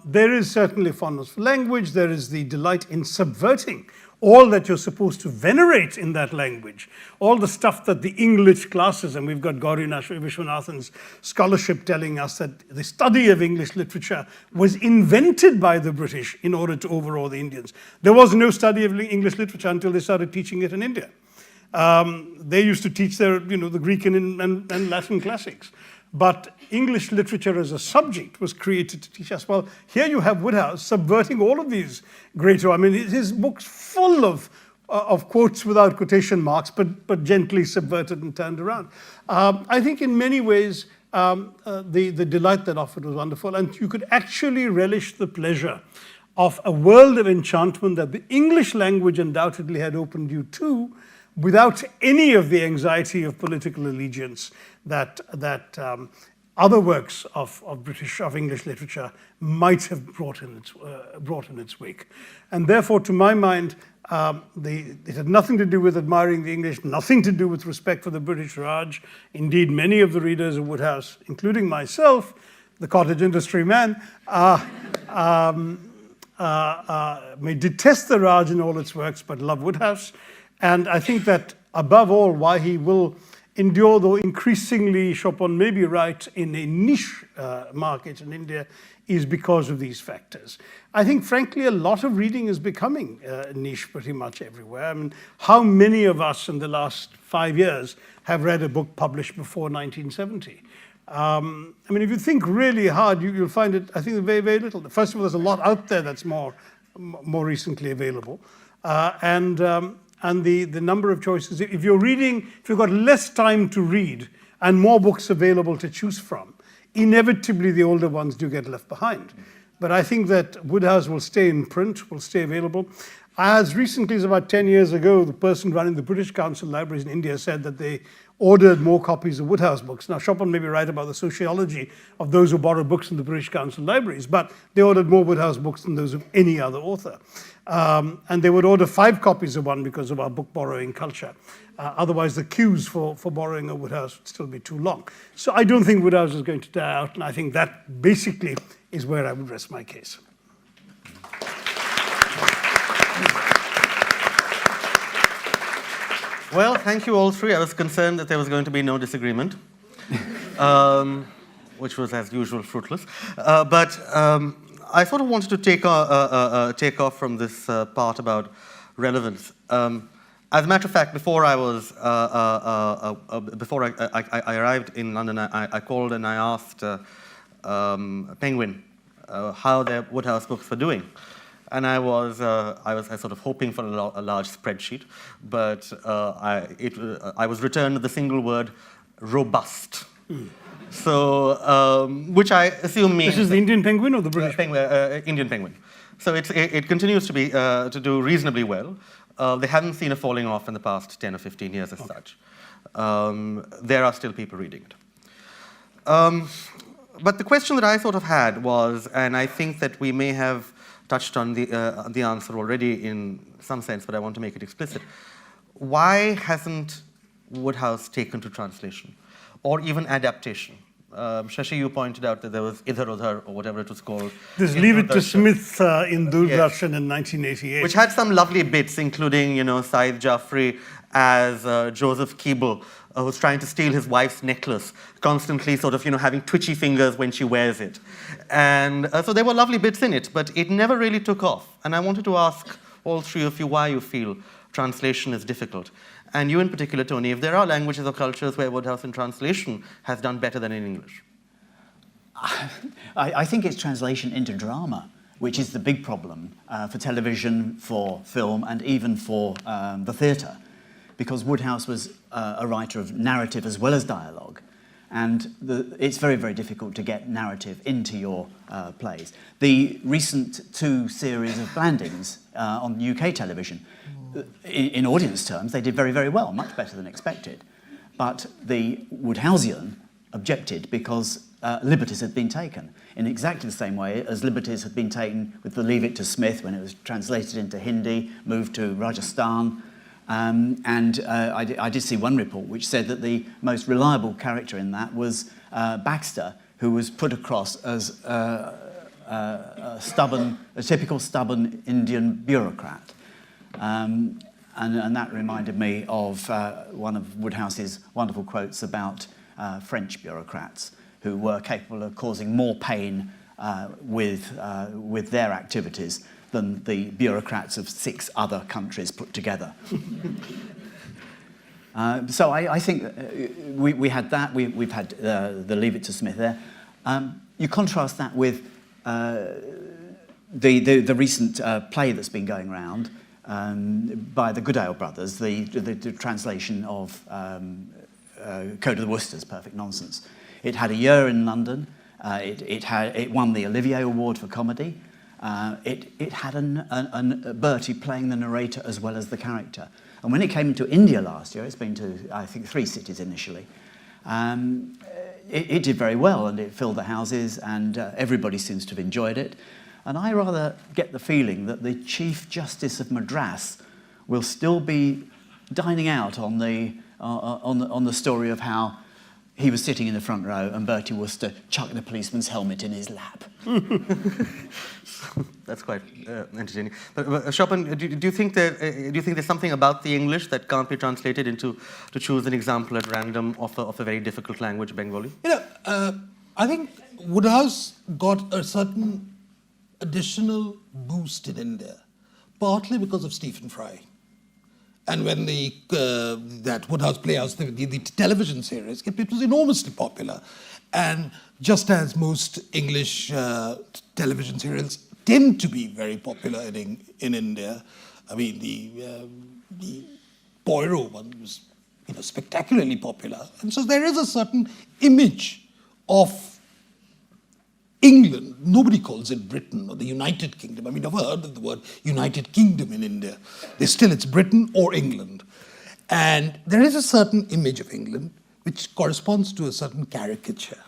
There is certainly fondness for language. There is the delight in subverting all that you're supposed to venerate in that language, all the stuff that the English classes, and we've got Gauri Vishwanathan's scholarship telling us that the study of English literature was invented by the British in order to overawe the Indians. There was no study of English literature until they started teaching it in India. They used to teach their, the Greek and Latin classics. But English literature as a subject was created to teach us. Well, here you have Wodehouse subverting all of these great, his book's full of quotes without quotation marks, but gently subverted and turned around. I think in many ways, the delight that offered was wonderful, and you could actually relish the pleasure of a world of enchantment that the English language undoubtedly had opened you to, without any of the anxiety of political allegiance that other works of English literature might have brought in its wake. And therefore, to my mind, it had nothing to do with admiring the English, nothing to do with respect for the British Raj. Indeed, many of the readers of Wodehouse, including myself, the cottage industry man, may detest the Raj in all its works, but love Wodehouse. And I think that, above all, why he will endure, though increasingly, Chopin may be right, in a niche market in India, is because of these factors. I think, frankly, a lot of reading is becoming niche pretty much everywhere. I mean, how many of us in the last 5 years have read a book published before 1970? If you think really hard, you'll find it, I think, very, very little. First of all, there's a lot out there that's more recently available. And the number of choices. If you've got less time to read and more books available to choose from, inevitably the older ones do get left behind. But I think that Wodehouse will stay in print, will stay available. As recently as about 10 years ago, the person running the British Council Libraries in India said that they ordered more copies of Wodehouse books. Now, Chopin may be right about the sociology of those who borrow books in the British Council Libraries, but they ordered more Wodehouse books than those of any other author. And they would order 5 copies of one because of our book borrowing culture. Otherwise, the queues for borrowing a Wodehouse would still be too long. So I don't think Wodehouse is going to die out, and I think that basically is where I would rest my case. Well, thank you all three. I was concerned that there was going to be no disagreement, which was, as usual, fruitless. But I sort of wanted to take off from this part about relevance. As a matter of fact, before I arrived in London, I called and I asked Penguin how their Wodehouse books were doing. And I was sort of hoping for a large spreadsheet, but I was returned with the single word, robust. So, which I assume means... This is the Indian Penguin or the British Penguin? Indian Penguin. So it continues to be to do reasonably well. They haven't seen a falling off in the past 10 or 15 years as such. There are still people reading it. But the question that I sort of had was, and I think that we may have touched on the answer already in some sense, but I want to make it explicit. Why hasn't Wodehouse taken to translation, or even adaptation? Shashi, you pointed out that there was Idhar Udhar, or whatever it was called. There's Leave It to Smith in Doordarshan in 1988. Which had some lovely bits, including, Saeed Jaffrey as Joseph Keeble, who's trying to steal his wife's necklace, constantly sort of, having twitchy fingers when she wears it. And so there were lovely bits in it, but it never really took off. And I wanted to ask all three of you why you feel translation is difficult. And you in particular, Tony, if there are languages or cultures where Wodehouse in translation has done better than in English. I think it's translation into drama, which is the big problem for television, for film, and even for the theatre. Because Wodehouse was a writer of narrative as well as dialogue. And it's very, very difficult to get narrative into your plays. The recent 2 series of Blandings on UK television, in audience terms, they did very, very well, much better than expected. But the Woodhousian objected because liberties had been taken, in exactly the same way as liberties had been taken with the Leave It to Smith when it was translated into Hindi, moved to Rajasthan. I did see one report which said that the most reliable character in that was Baxter, who was put across as a typical stubborn Indian bureaucrat. And that reminded me of one of Wodehouse's wonderful quotes about French bureaucrats who were capable of causing more pain with their activities than the bureaucrats of 6 other countries put together. So I think we had that. We've had the Leave It to Smith there. You contrast that with the recent play that's been going around by the Goodale brothers, the translation of Code of the Worcesters, Perfect Nonsense. It had a year in London. It won the Olivier Award for comedy. It had a Bertie playing the narrator as well as the character. And when it came into India last year, it's been to, I think, 3 cities initially, it did very well, and it filled the houses, and everybody seems to have enjoyed it. And I rather get the feeling that the Chief Justice of Madras will still be dining out on the story of how he was sitting in the front row and Bertie Wooster chucked the policeman's helmet in his lap. That's quite entertaining. But Swapan, do you think there's something about the English that can't be translated into, to choose an example at random of a very difficult language, Bengali? I think Wodehouse got a certain additional boost in India, partly because of Stephen Fry. And when that Wodehouse Playhouse, the television series, it was enormously popular. And just as most English television serials tend to be very popular in India, I mean, the Poirot one was spectacularly popular. And so there is a certain image of England. Nobody calls it Britain or the United Kingdom. I mean, I've heard of the word United Kingdom in India. It's Britain or England. And there is a certain image of England which corresponds to a certain caricature.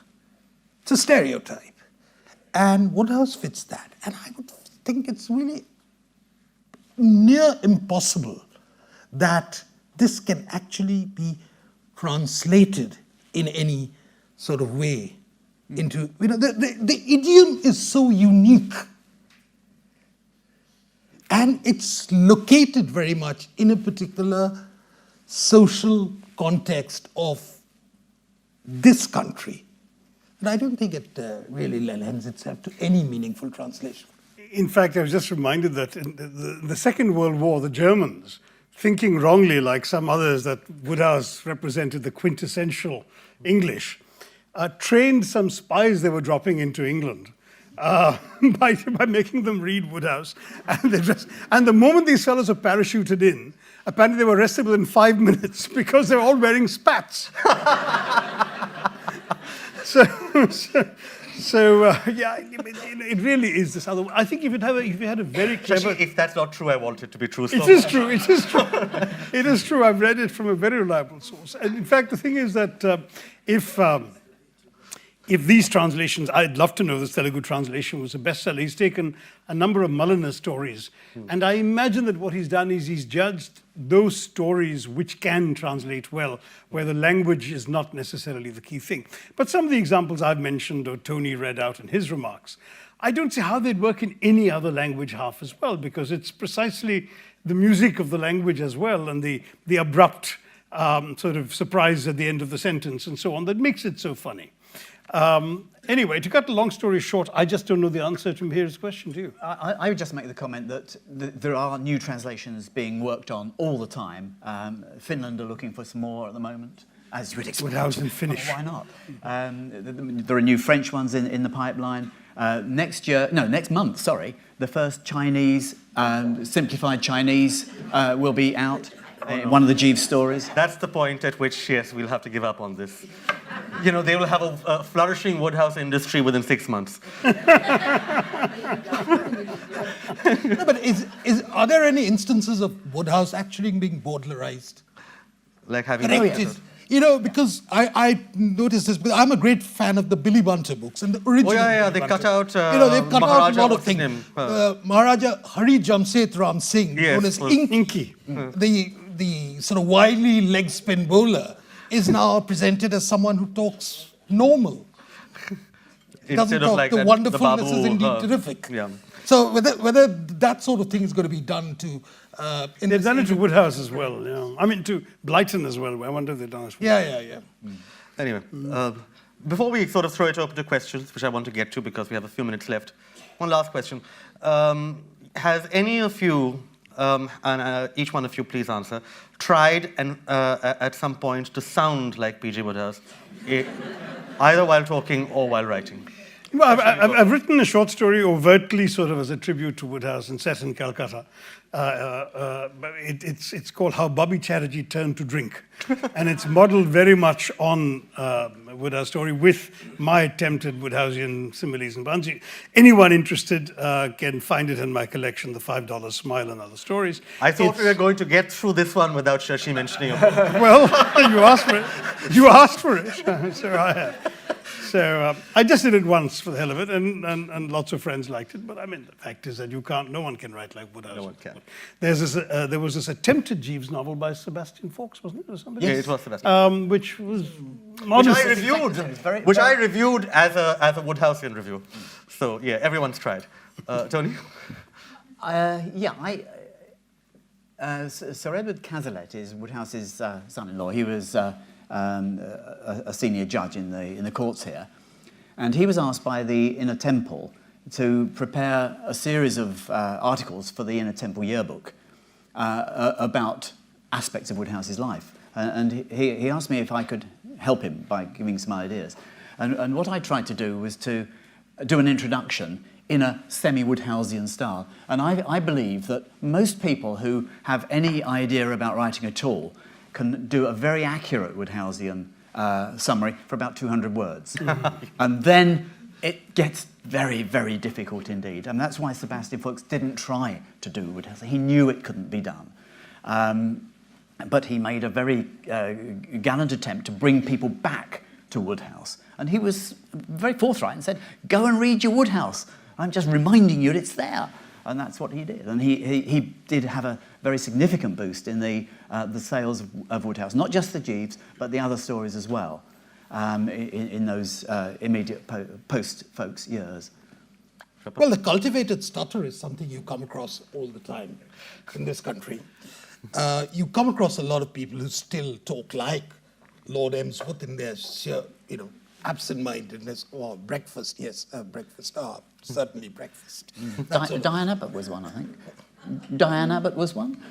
It's a stereotype. And Wodehouse fits that. And I would think it's really near impossible that this can actually be translated in any sort of way into, the idiom is so unique. And and it's located very much in a particular social context of this country. And I don't think it really lends itself to any meaningful translation. In fact, I was just reminded that in the Second World War, the Germans, thinking wrongly, like some others, that Wodehouse represented the quintessential English, trained some spies they were dropping into England by making them read Wodehouse. And the moment these fellows were parachuted in, apparently they were arrested within 5 minutes because they were all wearing spats. Yeah, it really is this other. I think if you had a very clever. Shashi, if that's not true, I want it to be true. It is true. It is true. It is true. I've read it from a very reliable source. And in fact, the thing is that if these translations, I'd love to know this Telugu translation was a bestseller. He's taken a number of Mulliner stories, and I imagine that what he's done is he's judged those stories which can translate well, where the language is not necessarily the key thing. But some of the examples I've mentioned, or Tony read out in his remarks, I don't see how they'd work in any other language half as well, because it's precisely the music of the language as well, and the abrupt sort of surprise at the end of the sentence and so on that makes it so funny. Anyway, to cut a long story short, I just don't know the answer to Mihir's question, do you? I would just make the comment that there are new translations being worked on all the time. Finland are looking for some more at the moment, as you would expect. Wodehouse in Finnish. Why not? There are new French ones in the pipeline. Next month, the first Chinese, simplified Chinese will be out. One of the Jeeves stories. That's the point at which, yes, we'll have to give up on this. You know, they will have a flourishing Wodehouse industry within 6 months. No, but are there any instances of Wodehouse actually being Baudelarized? Like having... Corrected? You know, because I noticed this, because I'm a great fan of the Billy Bunter books, and the original. Oh, yeah, Billy they Bunter. cut out they've cut out a lot of what's his things. name? Maharaja Hari Jamset Ram Singh, Yes, known as well, Inky, the sort of wily leg spin bowler, is now presented as someone who talks normal. Doesn't talk. Like the wonderfulness is indeed terrific. Yeah. So whether that sort of thing is going to be done to... They've done it to Wodehouse as well. Yeah. I mean, to Blyton as well. I wonder if they've done it. Yeah. Anyway, before we sort of throw it open to questions, which I want to get to because we have a few minutes left, one last question. Has any of you, and each one of you please answer, tried at some point to sound like P.G. Wodehouse, either while talking or while writing? Well, I've written a short story overtly sort of as a tribute to Wodehouse and set in Calcutta. It's called How Bobby Chatterjee Turned to Drink. And it's modeled very much on Wodehouse story with my attempt at Woodhousean similes and puns. Anyone interested can find it in my collection, The $5 Smile and Other Stories. I thought we were going to get through this one without Shashi mentioning it. Well, you asked for it. You asked for it. So I have. So I just did it once for the hell of it, and lots of friends liked it. But I mean, the fact is that no one can write like Wodehouse. No one can. There was this attempted Jeeves novel by Sebastian Faulks, wasn't it, or somebody? Yes, it was Sebastian. Which was Which I reviewed as a Woodhouseian review. So yeah, everyone's tried. Tony? Sir Edward Cazalet is Woodhouse's son-in-law. He was a senior judge in the courts here, and he was asked by the Inner Temple to prepare a series of articles for the Inner Temple yearbook about aspects of Woodhouse's life, and he asked me if I could help him by giving some ideas, and what I tried to do was to do an introduction in a semi-Woodhouseian style, and I believe that most people who have any idea about writing at all can do a very accurate Woodhouseian summary for about 200 words. And then it gets very, very difficult indeed. And that's why Sebastian Faulks didn't try to do Woodhouse. He knew it couldn't be done. But he made a very gallant attempt to bring people back to Wodehouse. And he was very forthright and said, go and read your Wodehouse. I'm just reminding you that it's there. And that's what he did. And he did have a very significant boost in the sales of Wodehouse, not just the Jeeves, but the other stories as well, in those immediate post-Faulks years. Well, the cultivated stutter is something you come across all the time in this country. You come across a lot of people who still talk like Lord Emsworth in their sheer, absent-mindedness. Or breakfast, yes, breakfast. Certainly breakfast. Diane Abbott was one, I think. Diane Abbott was one?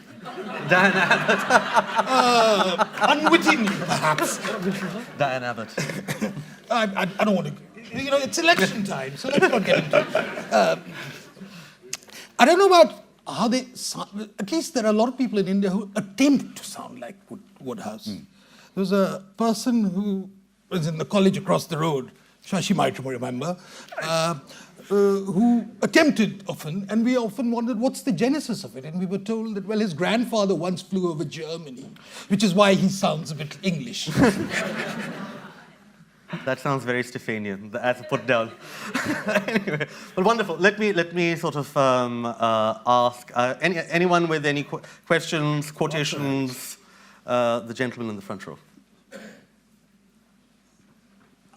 Diane Abbott. Unwittingly, perhaps. Diane Abbott. I don't want to... it's election time, so let's not get into it. I don't know about how they sound. At least there are a lot of people in India who attempt to sound like Wodehouse. There was a person who was in the college across the road, Shashi might remember, who attempted often, and we often wondered what's the genesis of it. And we were told that, well, his grandfather once flew over Germany, which is why he sounds a bit English. That sounds very Stephanian, as a put down. Anyway, well, wonderful. Let me sort of ask anyone with any questions, quotations. The gentleman in the front row.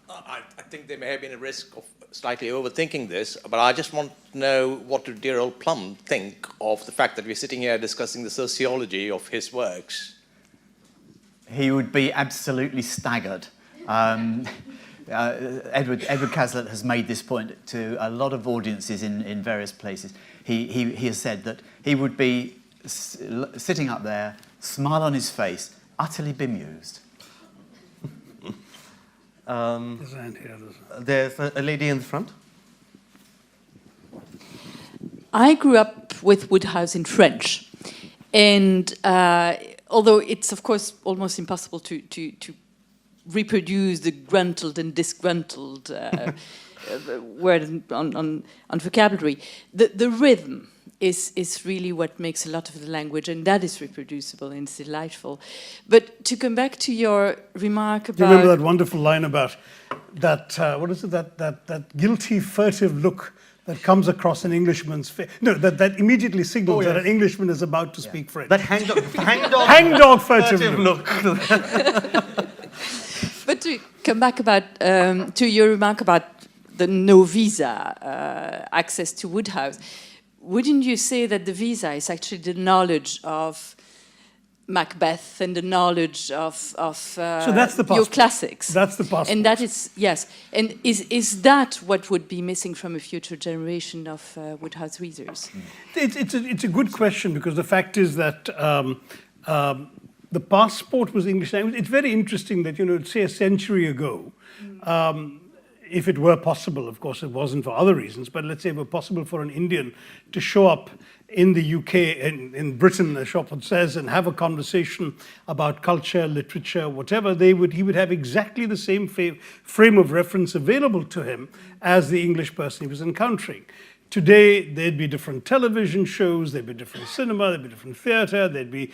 I think there may have been a risk of slightly overthinking this, but I just want to know what did dear old Plum think of the fact that we're sitting here discussing the sociology of his works? He would be absolutely staggered. Edward Caslett has made this point to a lot of audiences in various places. He has said that he would be sitting up there, smile on his face, utterly bemused. There's a lady in the front. I grew up with Wodehouse in French, and although it's of course almost impossible to reproduce the gruntled and disgruntled word on vocabulary, the rhythm is really what makes a lot of the language, and that is reproducible and it's delightful. But to come back to your remark about... Do you remember that wonderful line about that, what is it, that guilty, furtive look that comes across an Englishman's face? No, that immediately signals that an Englishman is about to speak French. That hangdog furtive look. But to come back about to your remark about the no visa access to Wodehouse, wouldn't you say that the visa is actually the knowledge of Macbeth and the knowledge of so that's the your classics? That's the passport. And that is, yes. And is that what would be missing from a future generation of Wodehouse readers? It's a good question, because the fact is that the passport was English language. It's very interesting that, say a century ago, if it were possible, of course it wasn't for other reasons, but let's say it were possible for an Indian to show up in the UK, in Britain, as Swapan says, and have a conversation about culture, literature, whatever, he would have exactly the same frame of reference available to him as the English person he was encountering. Today, there'd be different television shows, there'd be different cinema, there'd be different theatre, there'd be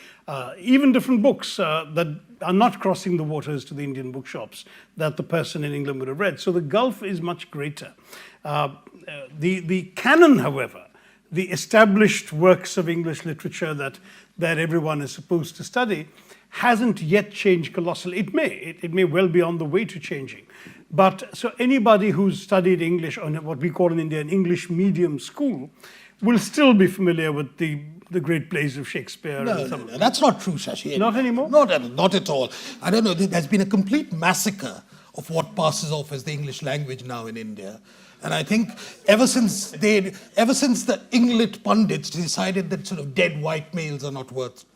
even different books that are not crossing the waters to the Indian bookshops that the person in England would have read. So the gulf is much greater. The canon, however, the established works of English literature that everyone is supposed to study, hasn't yet changed colossally. It may well be on the way to changing. But so anybody who's studied English on what we call in India an English medium school will still be familiar with the great plays of Shakespeare. No, that's not true, Shashi. Not anymore? Not at all. I don't know, there's been a complete massacre of what passes off as the English language now in India. And I think ever since the Inglit pundits decided that sort of dead white males are not worth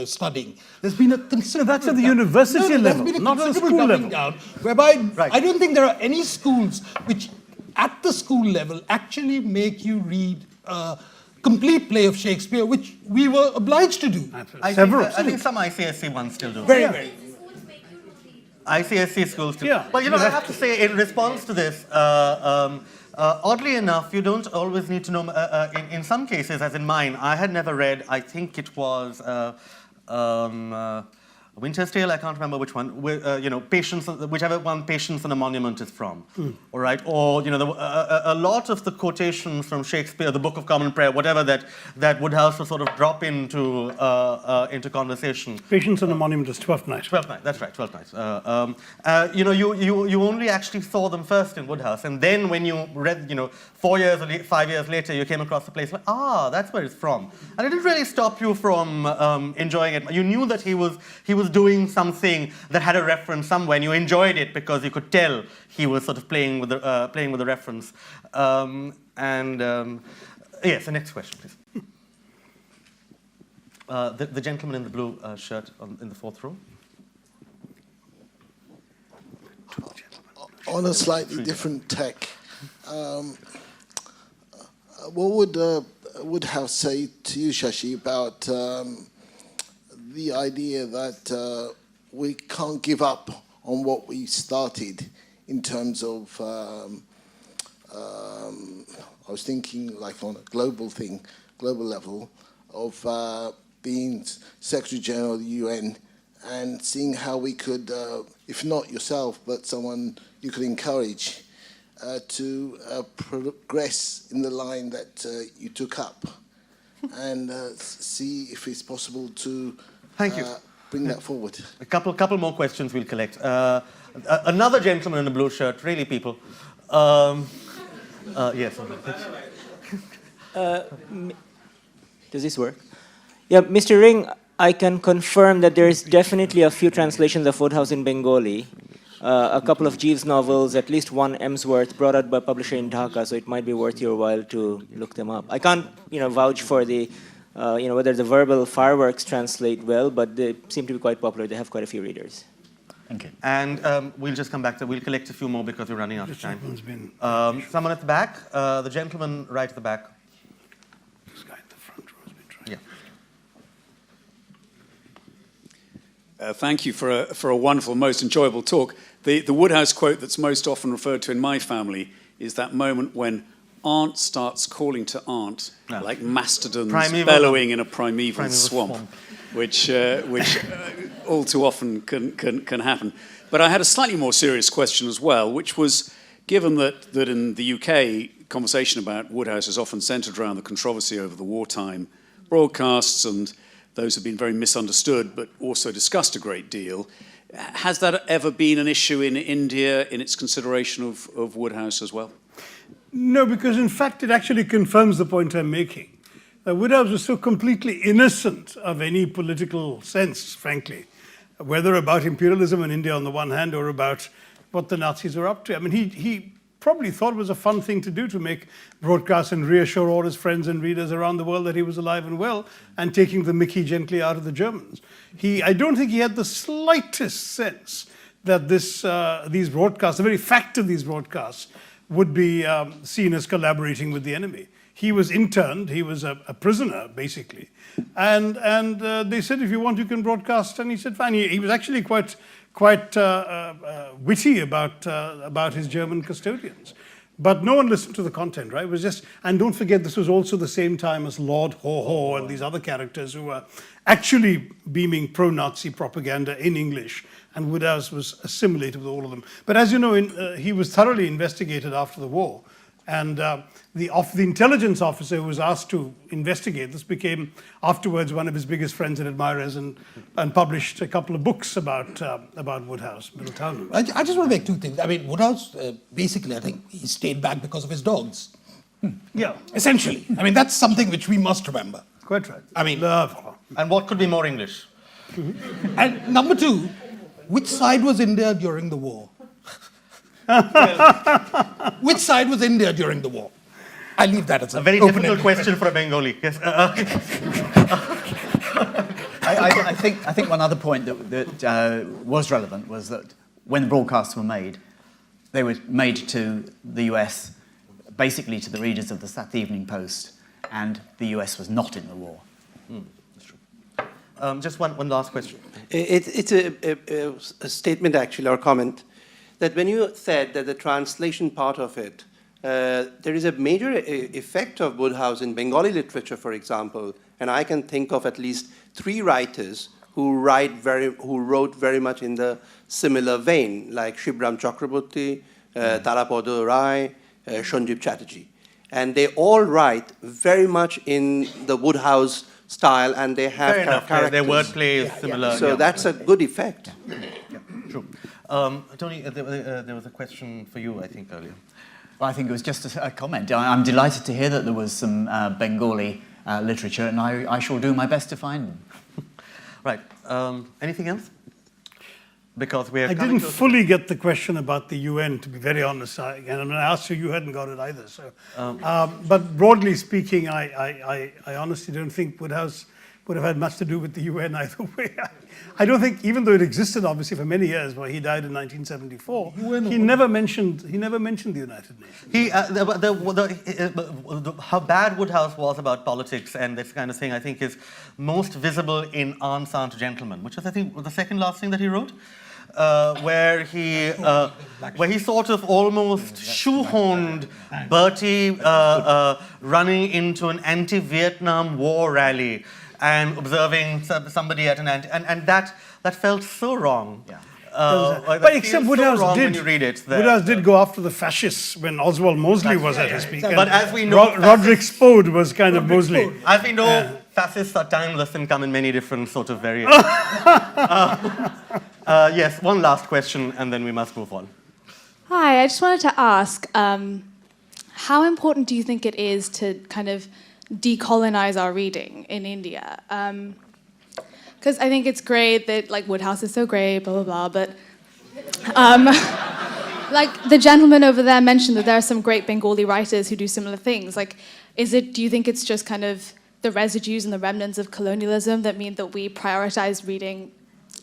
studying, there's been a considerable... That's at the university level, not at the school level. Down, whereby I don't think there are any schools which, at the school level, actually make you read a complete play of Shakespeare, which we were obliged to do. I think some ICSE ones still do. Very. ICSE schools too. Yeah. Well, I have to say, in response to this, oddly enough, you don't always need to know. In some cases, as in mine, I had never read. I think it was Winter's Tale, I can't remember which one, Patience, whichever one Patience on a Monument is from, all right? Or, a lot of the quotations from Shakespeare, the Book of Common Prayer, whatever that Wodehouse would sort of drop into conversation. Patience on a Monument is Twelfth Night. Twelfth Night, that's right, Twelfth Night. You only actually saw them first in Wodehouse, and then when you read, 4 years or 5 years later, you came across the place, like, that's where it's from. And it didn't really stop you from enjoying it. You knew that he was doing something that had a reference somewhere, and you enjoyed it because you could tell he was sort of playing with the reference. Yes, the next question, please. The gentleman in the blue shirt in the fourth row. On a slightly different tack, what would Wodehouse say to you, Shashi, about the idea that we can't give up on what we started in terms of, I was thinking like on a global level, of being Secretary General of the UN and seeing how we could, if not yourself, but someone you could encourage to progress in the line that you took up and see if it's possible to Thank you. Bring that forward. A couple more questions we'll collect. Another gentleman in a blue shirt, really, people. Yes. Does this work? Yeah, Mr. Ring, I can confirm that there is definitely a few translations of Wodehouse in Bengali. A couple of Jeeves novels, at least one Emsworth, brought out by a publisher in Dhaka, so it might be worth your while to look them up. I can't, vouch for the, whether the verbal fireworks translate well, but they seem to be quite popular. They have quite a few readers. Thank you. And we'll just come back to, we'll collect a few more because we're running out of time. Someone at the back, the gentleman right at the back. This guy in the front row has been trying. Yeah. Thank you for a wonderful, most enjoyable talk. The Wodehouse quote that's most often referred to in my family is that moment when aunt starts calling to aunt, like mastodons bellowing in a primeval swamp. Which all too often can happen. But I had a slightly more serious question as well, which was, given that in the UK, conversation about Wodehouse is often centred around the controversy over the wartime broadcasts, and those have been very misunderstood, but also discussed a great deal. Has that ever been an issue in India in its consideration of Wodehouse as well? No, because in fact it actually confirms the point I'm making. Wodehouse was so completely innocent of any political sense, frankly, whether about imperialism in India on the one hand or about what the Nazis were up to. I mean, he probably thought it was a fun thing to do, to make broadcasts and reassure all his friends and readers around the world that he was alive and well, and taking the mickey gently out of the Germans. I don't think he had the slightest sense that these broadcasts, the very fact of these broadcasts, would be seen as collaborating with the enemy. He was interned, he was a prisoner, basically. And they said, if you want, you can broadcast. And he said, fine. He was actually quite witty about his German custodians. But no one listened to the content, right? It was just, and don't forget, this was also the same time as Lord Ho-Ho and these other characters who were actually beaming pro-Nazi propaganda in English. And Wodehouse was assimilated with all of them. But as you know, he was thoroughly investigated after the war. And the intelligence officer who was asked to investigate this became afterwards one of his biggest friends and admirers, and published a couple of books about Wodehouse, Middletown. I just want to make two things. I mean, Wodehouse, basically, I think he stayed back because of his dogs. Yeah. Essentially. I mean, that's something which we must remember. Quite right. I mean, and what could be more English? And number two, which side was India during the war? Which side was India during the war? I leave that as a very difficult question for a Bengali. Yes. I think one other point that was relevant was that when the broadcasts were made, they were made to the US, basically to the readers of the Saturday Evening Post, and the US was not in the war. That's true. Just one last question. It's a statement, actually, or comment, that when you said that the translation part of it, there is a major effect of Wodehouse in Bengali literature, for example, and I can think of at least 3 writers who wrote very much in the similar vein, like Shibram Chakraborty, Tarapodo Rai, Sanjeev Chatterjee. And they all write very much in the Wodehouse style, and they have characters. Their wordplay is similar. So that's a good effect. Yeah, true. Tony, there was a question for you, I think, earlier. Well, I think it was just a comment. I'm delighted to hear that there was some Bengali literature, and I shall do my best to find them. Right. Anything else? Because I didn't fully get the question about the UN, to be very honest. I asked you hadn't got it either. So, but broadly speaking, I honestly don't think Wodehouse would have had much to do with the UN either way. I don't think, even though it existed obviously for many years, but he died in 1974. He never mentioned the United Nations. How bad Wodehouse was about politics and this kind of thing, I think, is most visible in Aunt Aunt Gentleman, which is, I think, the second last thing that he wrote. Where he sort of almost shoehorned Bertie running into an anti-Vietnam War rally and observing somebody at an and that felt so wrong. Yeah. But except Wodehouse so did. Wodehouse did go after the fascists when Oswald Mosley was at his peak. But as we know, Roderick Spode was kind of Mosley. As we know, fascists are timeless and come in many different sort of variations. Yes, one last question, and then we must move on. Hi, I just wanted to ask, how important do you think it is to kind of decolonize our reading in India? Because I think it's great that, like, Wodehouse is so great, blah, blah, blah, but like, the gentleman over there mentioned that there are some great Bengali writers who do similar things. Like, do you think it's just kind of the residues and the remnants of colonialism that mean that we prioritize reading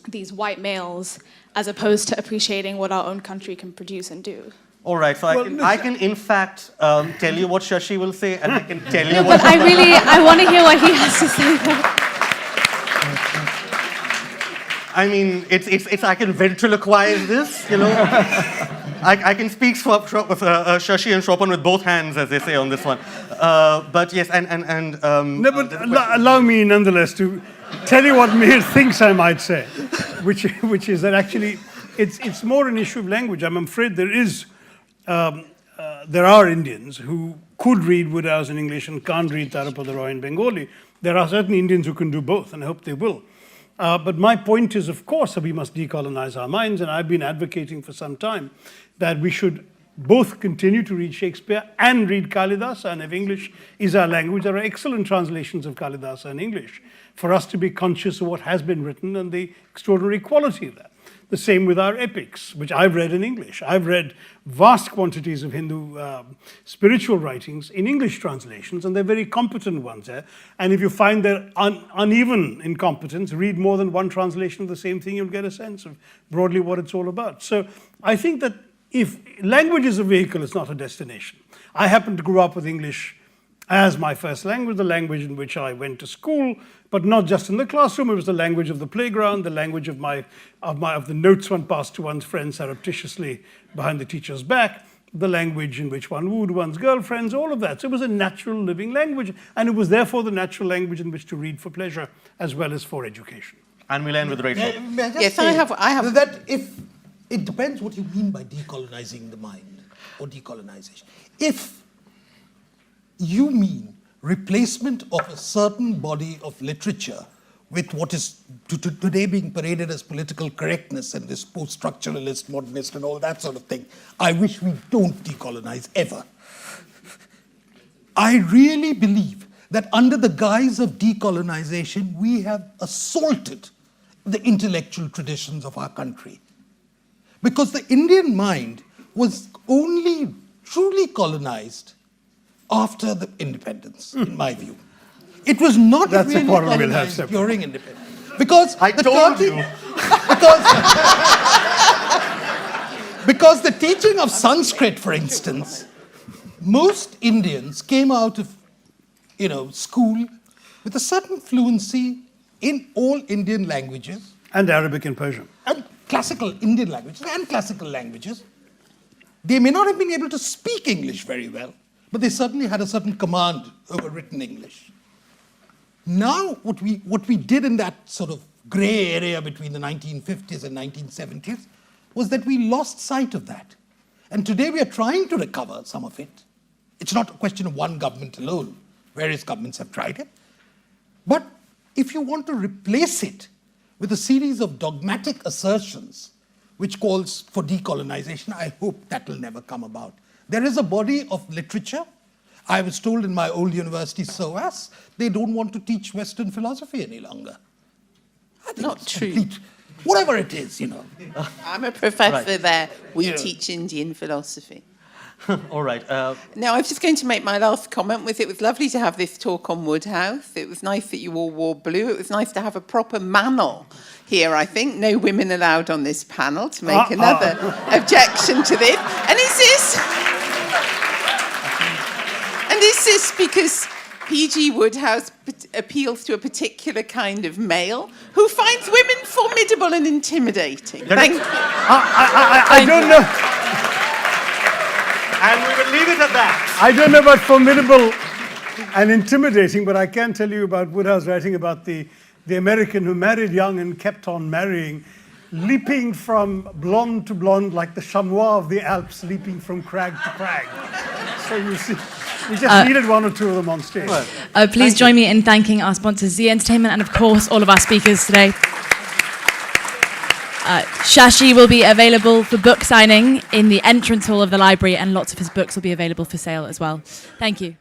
these white males as opposed to appreciating what our own country can produce and do? All right, so I can in fact tell you what Shashi will say, and I can tell you. No, but I want to hear what he has to say. I mean, it's I can ventriloquize this, you know. I can speak Shashi and Swapan with both hands, as they say on this one. But yes, no, but allow me nonetheless to tell you what Mihir thinks I might say, which is that actually it's more an issue of language. I'm afraid there are Indians who could read Wodehouse in English and can't read Tarapoda Roy in Bengali. There are certain Indians who can do both, and I hope they will. But my point is, of course, that we must decolonize our minds, and I've been advocating for some time that we should both continue to read Shakespeare and read Kalidasa, and if English is our language, there are excellent translations of Kalidasa in English for us to be conscious of what has been written and the extraordinary quality of that. The same with our epics, which I've read in English. I've read vast quantities of Hindu spiritual writings in English translations, and they're very competent ones there. And if you find they're uneven in competence, read more than one translation of the same thing, you'll get a sense of broadly what it's all about. So I think that if language is a vehicle, it's not a destination. I happen to grow up with English as my first language, the language in which I went to school, but not just in the classroom. It was the language of the playground, the language of the notes one passed to one's friends surreptitiously behind the teacher's back, the language in which one wooed one's girlfriends, all of that. So it was a natural living language, and it was therefore the natural language in which to read for pleasure as well as for education. And we'll end with Rachel. Yes, I have. That if it depends what you mean by decolonizing the mind or decolonization. If you mean replacement of a certain body of literature with what is today being paraded as political correctness and this post-structuralist, modernist and all that sort of thing, I wish we don't decolonize ever. I really believe that under the guise of decolonization, we have assaulted the intellectual traditions of our country. Because the Indian mind was only truly colonized after the independence, in my view. It was not really colonized during independence. Because because the teaching of Sanskrit, for instance, most Indians came out of school with a certain fluency in all Indian languages. And Arabic and Persian. And classical Indian languages and classical languages. They may not have been able to speak English very well, but they certainly had a certain command over written English. Now, what we did in that sort of grey area between the 1950s and 1970s was that we lost sight of that. And today we are trying to recover some of it. It's not a question of one government alone. Various governments have tried it. But if you want to replace it with a series of dogmatic assertions which calls for decolonization, I hope that will never come about. There is a body of literature. I was told in my old university, SOAS, they don't want to teach Western philosophy any longer. I think Not it's true. complete, whatever it is, you know. I'm a professor Right. there. We Yeah. teach Indian philosophy. All right. Now, I was just going to make my last comment with it was lovely to have this talk on Wodehouse. It was nice that you all wore blue. It was nice to have a proper manel here, I think. No women allowed on this panel to make another objection to this. And is this because P.G. Wodehouse appeals to a particular kind of male who finds women formidable and intimidating? Thank you. I don't know. And we will leave it at that. I don't know about formidable and intimidating, but I can tell you about Wodehouse writing about the American who married young and kept on marrying, leaping from blonde to blonde like the chamois of the Alps, leaping from crag to crag. So you see, we just needed one or two of them on stage. Please join me in thanking our sponsors, Z Entertainment, and of course all of our speakers today. Shashi will be available for book signing in the entrance hall of the library, and lots of his books will be available for sale as well. Thank you.